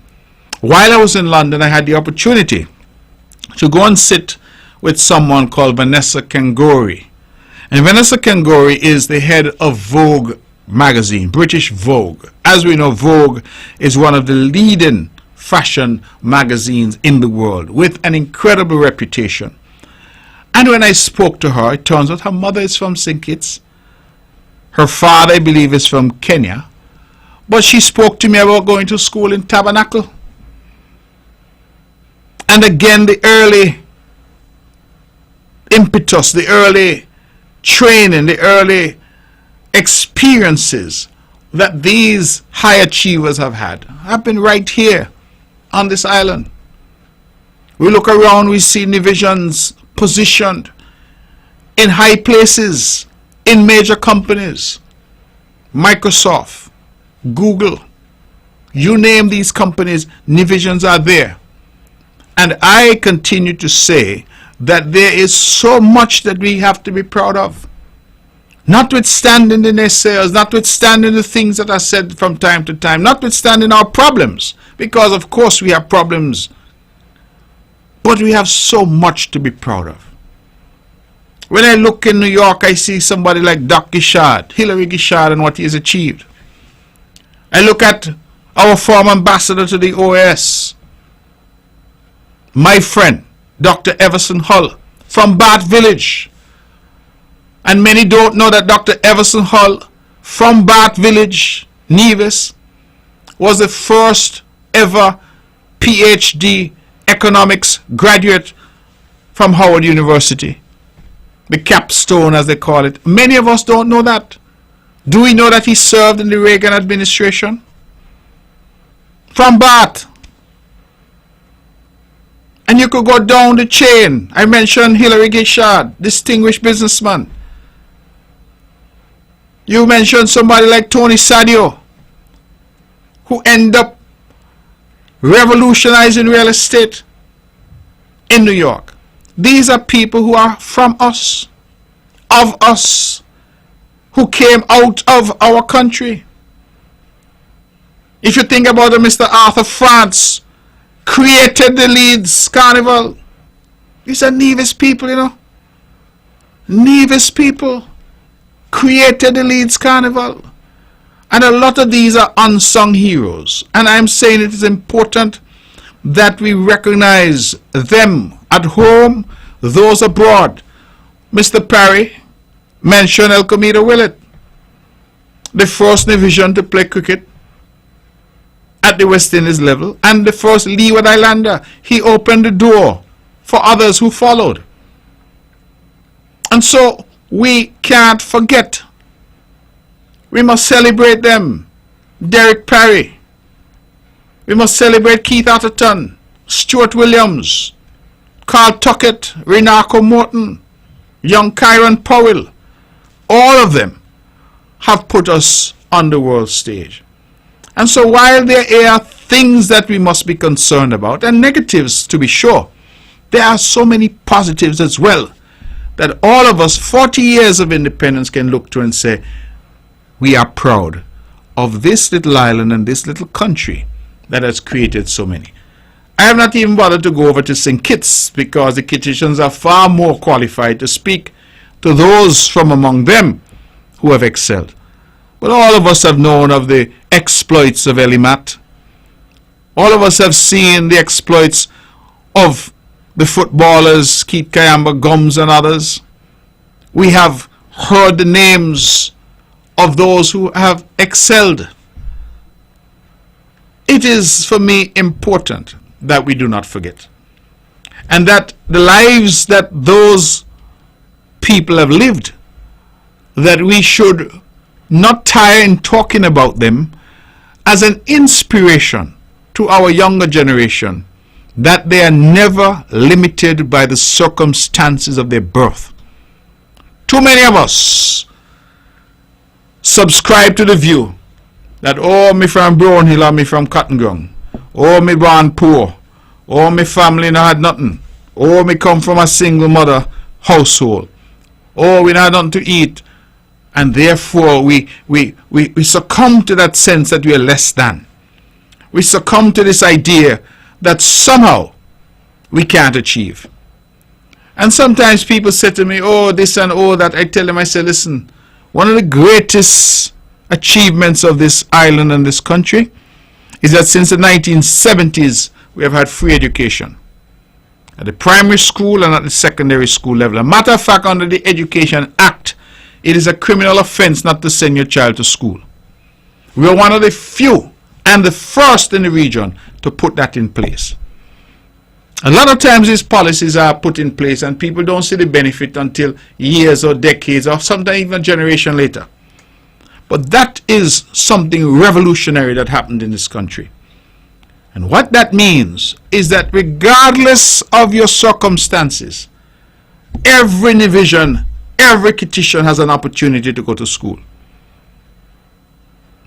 While I was in London, I had the opportunity to go and sit with someone called Vanessa Kangori. And Vanessa Kangori is the head of Vogue magazine, British Vogue. As we know, Vogue is one of the leading fashion magazines in the world with an incredible reputation. And when I spoke to her, it turns out her mother is from St. Kitts. Her father, I believe, is from Kenya. But she spoke to me about going to school in Tabernacle. And again, the early impetus, the early training, the early experiences that these high achievers have been right here on this island. We look around, we see divisions positioned in high places, in major companies, Microsoft, Google, you name these companies, divisions are there. And I continue to say that there is so much that we have to be proud of. Notwithstanding the naysayers, notwithstanding the things that are said from time to time, notwithstanding our problems, because of course we have problems, but we have so much to be proud of. When I look in New York, I see somebody like Doc Gishard, Hilary Gishard, and what he has achieved. I look at our former ambassador to the OAS, my friend, Dr. Everson Hull, from Bath Village. And many don't know that Dr. Everson Hull, from Bath Village, Nevis, was the first ever PhD economics graduate from Howard University. The capstone, as they call it. Many of us don't know that. Do we know that he served in the Reagan administration? From Bath. And you could go down the chain. I mentioned Hilary Gishard, distinguished businessman. You mentioned somebody like Tony Sadio, who ended up revolutionizing real estate in New York. These are people who are from us, of us, who came out of our country. If you think about it, Mr. Arthur France created the Leeds Carnival. These are Nevis people, you know. Nevis people created the Leeds Carnival. And a lot of these are unsung heroes. And I'm saying it is important that we recognize them at home, those abroad. Mr. Parry mentioned El Comito Willett, the first division to play cricket at the West Indies level, and the first Leeward Islander. He opened the door for others who followed. And so we can't forget. We must celebrate them. Derek Parry. We must celebrate Keith Atherton, Stuart Williams, Carl Tuckett, Renarco Morton, young Kyron Powell. All of them have put us on the world stage. And so while there are things that we must be concerned about, and negatives to be sure, there are so many positives as well, that all of us, 40 years of independence, can look to and say, we are proud of this little island and this little country that has created so many. I have not even bothered to go over to St. Kitts, because the Kittitians are far more qualified to speak to those from among them who have excelled. But all of us have known of the exploits of Elimat. All of us have seen the exploits of the footballers, Keith Kayamba, Gums, and others. We have heard the names of those who have excelled. It is, for me, important that we do not forget, and that the lives that those people have lived, that we should not tire in talking about them as an inspiration to our younger generation, that they are never limited by the circumstances of their birth. Too many of us subscribe to the view that, oh, me from Brownhill or me from Cotton Ground, oh, me born poor, oh, me family no had nothing, oh, me come from a single mother household, oh, we not nothing to eat, and therefore we succumb to that sense that we are less than. We succumb to this idea that somehow we can't achieve. And sometimes people say to me, oh, this and oh, that. I tell them, I say, listen, one of the greatest achievements of this island and this country is that since the 1970s, we have had free education at the primary school and at the secondary school level. As a matter of fact, under the Education Act, it is a criminal offense not to send your child to school. We are one of the few and the first in the region to put that in place. A lot of times these policies are put in place and people don't see the benefit until years or decades or sometimes even a generation later. But that is something revolutionary that happened in this country. And what that means is that regardless of your circumstances, every division, every Kittitian has an opportunity to go to school.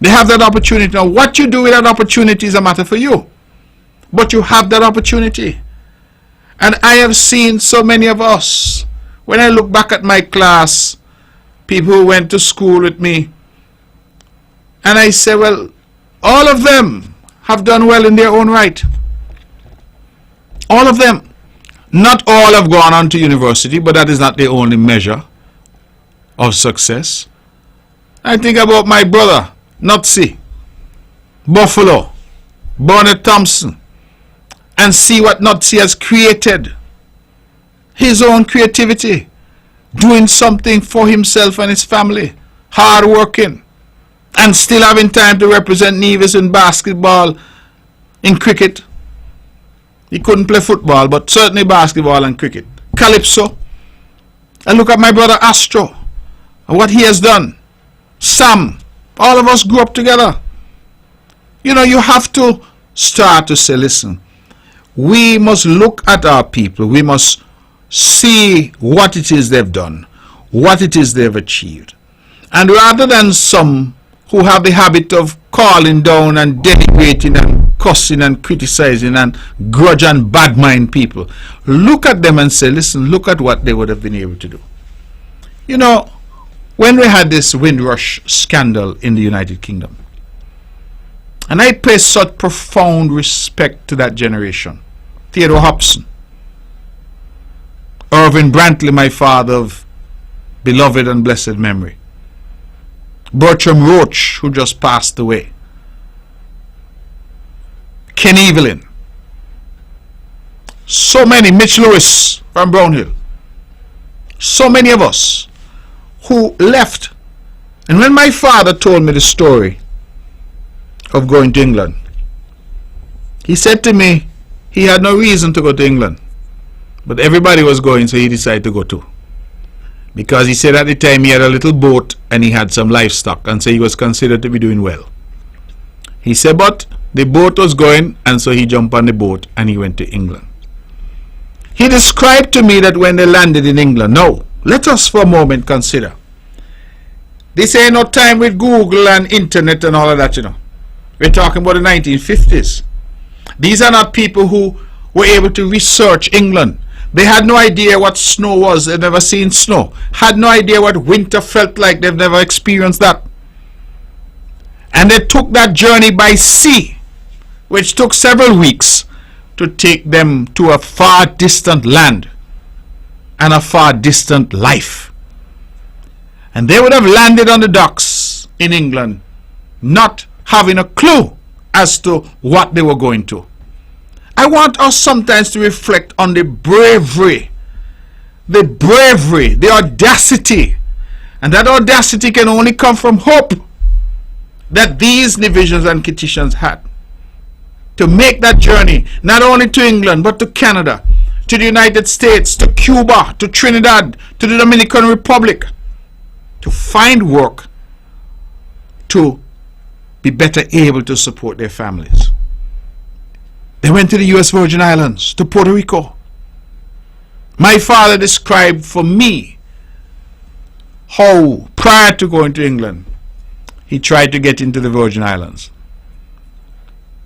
They have that opportunity. Now, what you do with that opportunity is a matter for you. But you have that opportunity. And I have seen so many of us, when I look back at my class, people who went to school with me, and I say, well, all of them have done well in their own right. All of them. Not all have gone on to university, but that is not the only measure of success. I think about my brother, Nutsi, Buffalo, Bernard Thompson, and see what Nutsi has created. His own creativity, doing something for himself and his family, hard working, and still having time to represent Nevis in basketball, in cricket. He couldn't play football, but certainly basketball and cricket. Calypso. And look at my brother Astro, and what he has done. Sam. All of us grew up together. You know, you have to start to say, listen, we must look at our people. We must see what it is they've done, what it is they've achieved. And rather than some who have the habit of calling down and denigrating and cussing and criticizing and grudge and bad mind people, look at them and say, listen, look at what they would have been able to do. You know, when we had this Windrush scandal in the United Kingdom, and I pay such profound respect to that generation, Theodore Hobson, Irving Brantley, my father of beloved and blessed memory, Bertram Roach, who just passed away, Ken Evelyn, so many, Mitch Lewis from Brownhill, so many of us who left. And when my father told me the story of going to England, he said to me he had no reason to go to England, but everybody was going, so he decided to go too. Because he said at the time he had a little boat and he had some livestock, and so he was considered to be doing well. He said, but the boat was going, and so he jumped on the boat and he went to England. He described to me that when they landed in England, now, let us for a moment consider. This ain't no time with Google and internet and all of that, you know. We're talking about the 1950s. These are not people who were able to research England. They had no idea what snow was. They'd never seen snow. Had no idea what winter felt like. They've never experienced that. And they took that journey by sea, which took several weeks to take them to a far distant land and a far distant life. And they would have landed on the docks in England not having a clue as to what they were going to. I want us sometimes to reflect on the bravery, the audacity, and that audacity can only come from hope that these divisions and Kittitians had to make that journey, not only to England, but to Canada, to the United States, to Cuba, to Trinidad, to the Dominican Republic, to find work to be better able to support their families. They went to the U.S. Virgin Islands, to Puerto Rico. My father described for me how, prior to going to England, he tried to get into the Virgin Islands,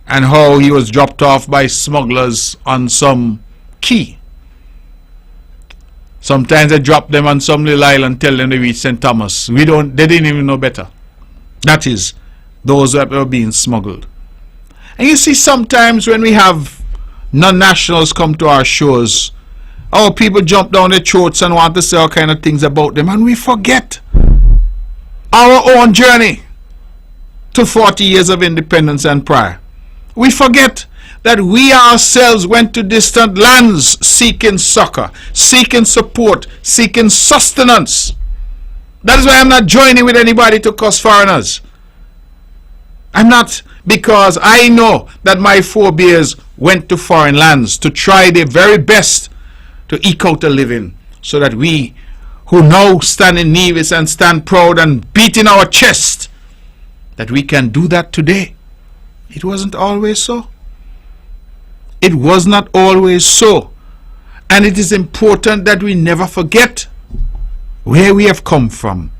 and how he was dropped off by smugglers on some key. Sometimes they drop them on some little island, tell them they reach St. Thomas. They didn't even know better. That is, those that were being smuggled. And you see, sometimes when we have non-nationals come to our shows, our people jump down their throats and want to say all kind of things about them, and we forget our own journey to 40 years of independence and prior. We forget that we ourselves went to distant lands seeking succor, seeking support, seeking sustenance. That is why I'm not joining with anybody to curse foreigners. I'm not, because I know that my forebears went to foreign lands to try their very best to eke out a living, so that we who now stand in Nevis and stand proud and beat in our chest, that we can do that today. It wasn't always so. It was not always so. And it is important that we never forget where we have come from,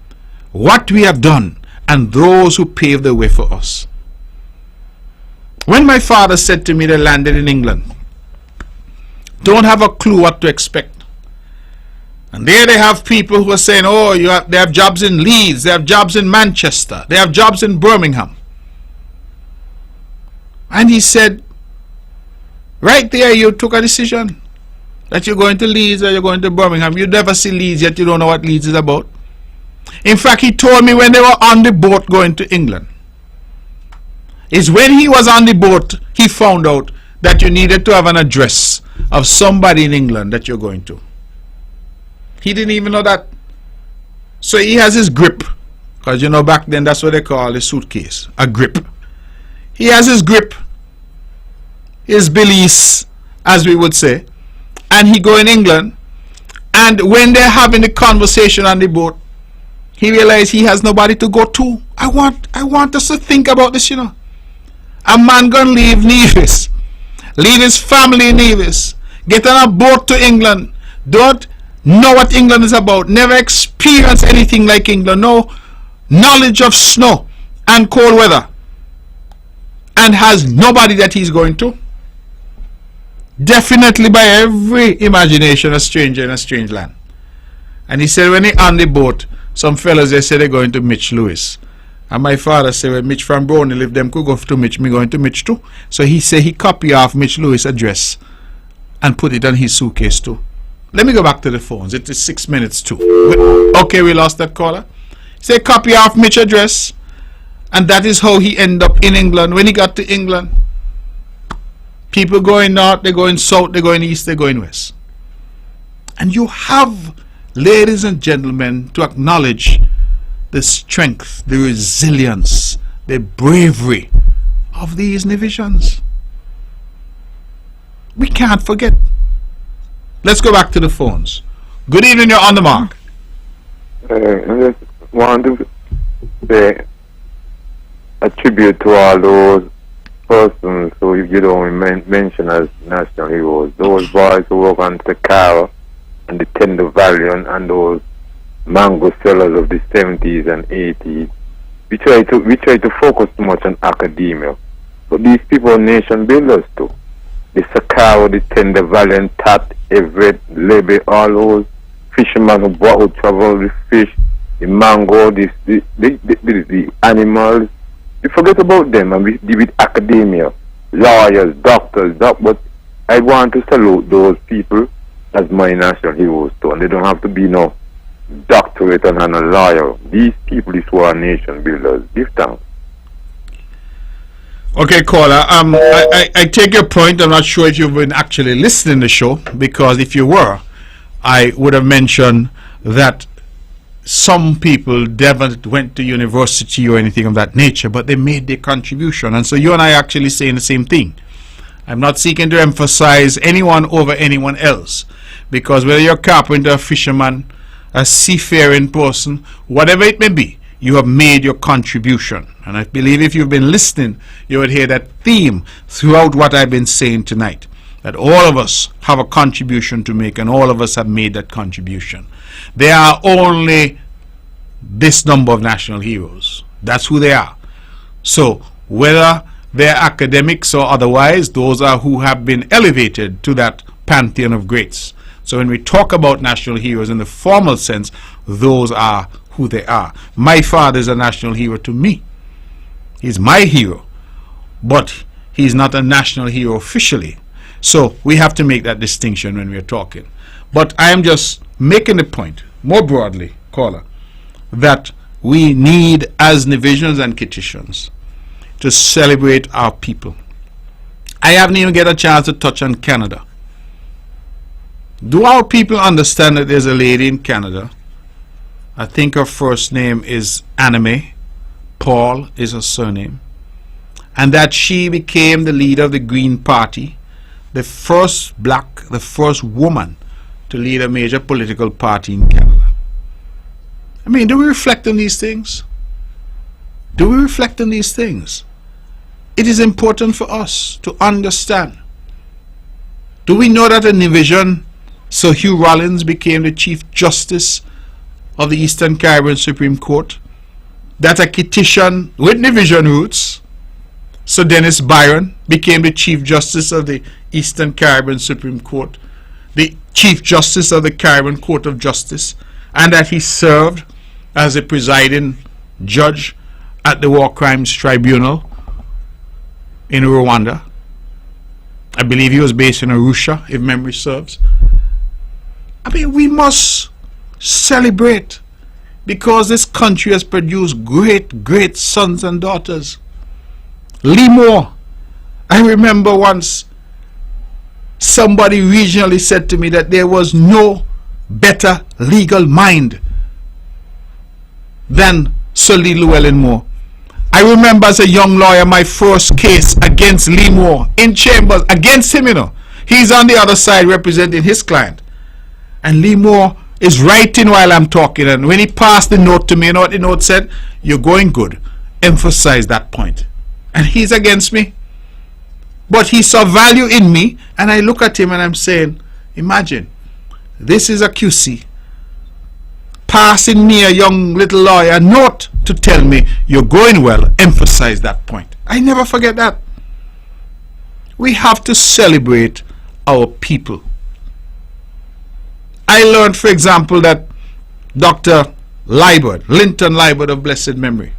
what we have done, and those who paved the way for us. When my father said to me they landed in England, don't have a clue what to expect. And there they have people who are saying, oh, they have jobs in Leeds, they have jobs in Manchester, they have jobs in Birmingham. And he said, right there you took a decision that you're going to Leeds or you're going to Birmingham. You never see Leeds yet, you don't know what Leeds is about. In fact, he told me when they were on the boat going to England, is when he was on the boat, he found out that you needed to have an address of somebody in England that you're going to. He didn't even know that. So he has his grip, because you know back then that's what they call a suitcase, a grip. He has his grip, his valise, as we would say, and he go in England, and when they're having the conversation on the boat, he realized he has nobody to go to. I want us to think about this, you know. A man gonna leave Nevis, leave his family in Nevis, get on a boat to England, don't know what England is about, never experience anything like England, no knowledge of snow and cold weather, and has nobody that he's going to. Definitely by every imagination a stranger in a strange land. And he said when he on the boat, some fellas they say they're going to Mitch Lewis. And my father said, well, Mitch from Brantley, if them could go to Mitch, me going to Mitch too. So he said he copy off Mitch Lewis' address and put it on his suitcase too. Let me go back to the phones. It is 6 minutes too. Okay, we lost that caller. He said copy off Mitch address, and that is how he ended up in England. When he got to England, people going north, they're going south, they're going east, they're going west. And you have, ladies and gentlemen, to acknowledge the strength, the resilience, the bravery of these Nevisians. We can't forget. Let's go back to the phones. Good evening, you're on the mark. I just want to say a tribute to all those persons who you don't mention as national heroes. Those boys who work on Takara and the Tender Valley and those mango sellers of the 70s and 80s. We try to focus too much on academia, but these people are nation builders too. The Sakaro, the Tender Valley, and Tat, Everett, Lebe, all those fishermen who travel the fish, the mango, the animals. We forget about them and we deal with academia, lawyers, doctors, but I want to salute those people as my national heroes too, and they don't have to be no doctorate and a lawyer. These people is who are nation builders. Give thanks. Okay, caller. I take your point. I'm not sure if you've been actually listening to the show, because if you were, I would have mentioned that some people never went to university or anything of that nature, but they made their contribution. And so you and I are actually saying the same thing. I'm not seeking to emphasize anyone over anyone else, because whether you're a carpenter, a fisherman, a seafaring person, whatever it may be, You have made your contribution. And I believe if you've been listening, you would hear that theme throughout what I've been saying tonight. That all of us have a contribution to make, and all of us have made that contribution. There are only this number of national heroes. That's who they are. So whether they're academics or otherwise, those are who have been elevated to that pantheon of greats. So when we talk about national heroes in the formal sense, those are who they are. My father is a national hero to me. He's my hero, but he's not a national hero officially. So we have to make that distinction when we're talking. But I am just making the point, more broadly, caller, that we need, as Nivisions and Kitishans, to celebrate our people. I haven't even get a chance to touch on Canada. Do our people understand that there's a lady in Canada? I think her first name is Anime. Paul is her surname. And that she became the leader of the Green Party, the first black, the first woman to lead a major political party in Canada. I mean, do we reflect on these things? Do we reflect on these things? It is important for us to understand. Do we know that in Nivision, Sir Hugh Rollins became the Chief Justice of the Eastern Caribbean Supreme Court? That a Kitishan with Nivision roots, Sir Dennis Byron, became the Chief Justice of the Eastern Caribbean Supreme Court, the Chief Justice of the Caribbean Court of Justice, and that he served as a presiding judge at the War Crimes Tribunal in Rwanda. I believe he was based in Arusha, if memory serves. I mean, we must celebrate, because this country has produced great, great sons and daughters. Lee Moore, I remember once somebody regionally said to me that there was no better legal mind than Sir Lee Llewellyn Moore. I remember as a young lawyer, my first case against Lee Moore in chambers, against him, you know. He's on the other side representing his client. And Lee Moore is writing while I'm talking. And when he passed the note to me, you know what the note said? You're going good. Emphasize that point. And he's against me. But he saw value in me. And I look at him and I'm saying, imagine, this is a QC passing me, a young little lawyer, a note to tell me you're going well. Emphasize that point. I never forget that. We have to celebrate our people. I learned, for example, that Dr. Liebert, Linton Liebert of blessed memory,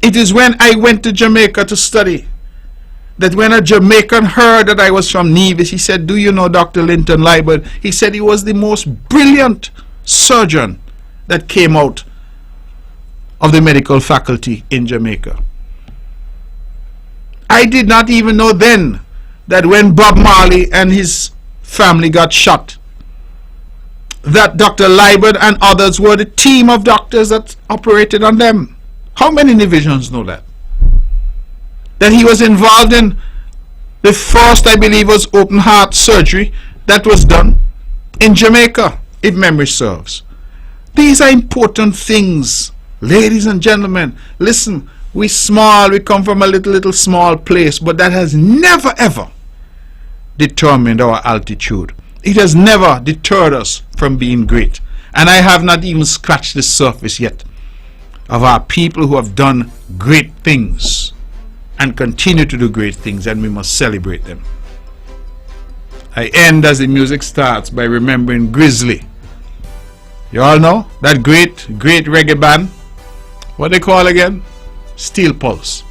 it is when I went to Jamaica to study that when a Jamaican heard that I was from Nevis, he said, do you know Dr. Linton Liebert? He said he was the most brilliant surgeon that came out of the medical faculty in Jamaica. I did not even know then that when Bob Marley and his family got shot, that Dr. Liebert and others were the team of doctors that operated on them. How many divisions know that? That he was involved in the first, I believe, was open heart surgery that was done in Jamaica, if memory serves. These are important things, ladies and gentlemen. Listen, we small, we come from a little small place, but that has never ever determined our altitude. It has never deterred us from being great. And I have not even scratched the surface yet of our people who have done great things and continue to do great things, and we must celebrate them. I end as the music starts by remembering Grizzly. You all know that great reggae band? What they call again? Steel Pulse.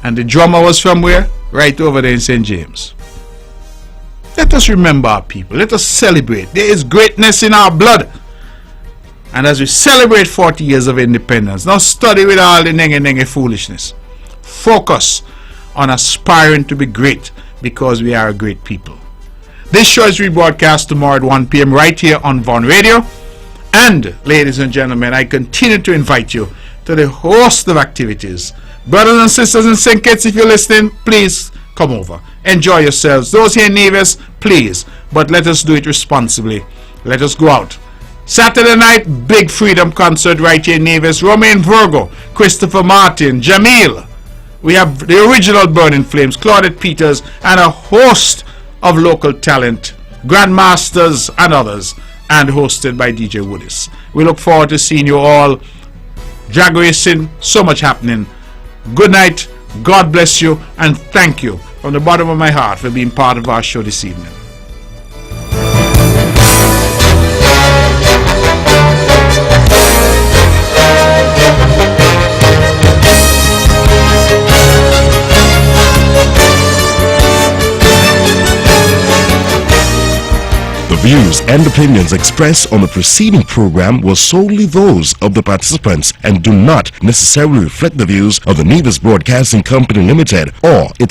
And the drummer was from where? Right over there in St. James. Let us remember our people. Let us celebrate. There is greatness in our blood. And as we celebrate 40 years of independence, now study with all the nenge foolishness. Focus on aspiring to be great, because we are a great people. This show is rebroadcast tomorrow at 1 p.m. right here on Von Radio. And, ladies and gentlemen, I continue to invite you to the host of activities. Brothers and sisters in St. Kitts, if you're listening, please come over. Enjoy yourselves. Those here in Nevis, please. But let us do it responsibly. Let us go out. Saturday night, big freedom concert right here in Nevis. Romain Virgo, Christopher Martin, Jamil. We have the original Burning Flames, Claudette Peters, and a host of local talent, grandmasters and others, and hosted by DJ Woodis. We look forward to seeing you all. Drag racing, so much happening. Good night, God bless you, and thank you from the bottom of my heart for being part of our show this evening. The views and opinions expressed on the preceding program were solely those of the participants and do not necessarily reflect the views of the Nevis Broadcasting Company Limited or its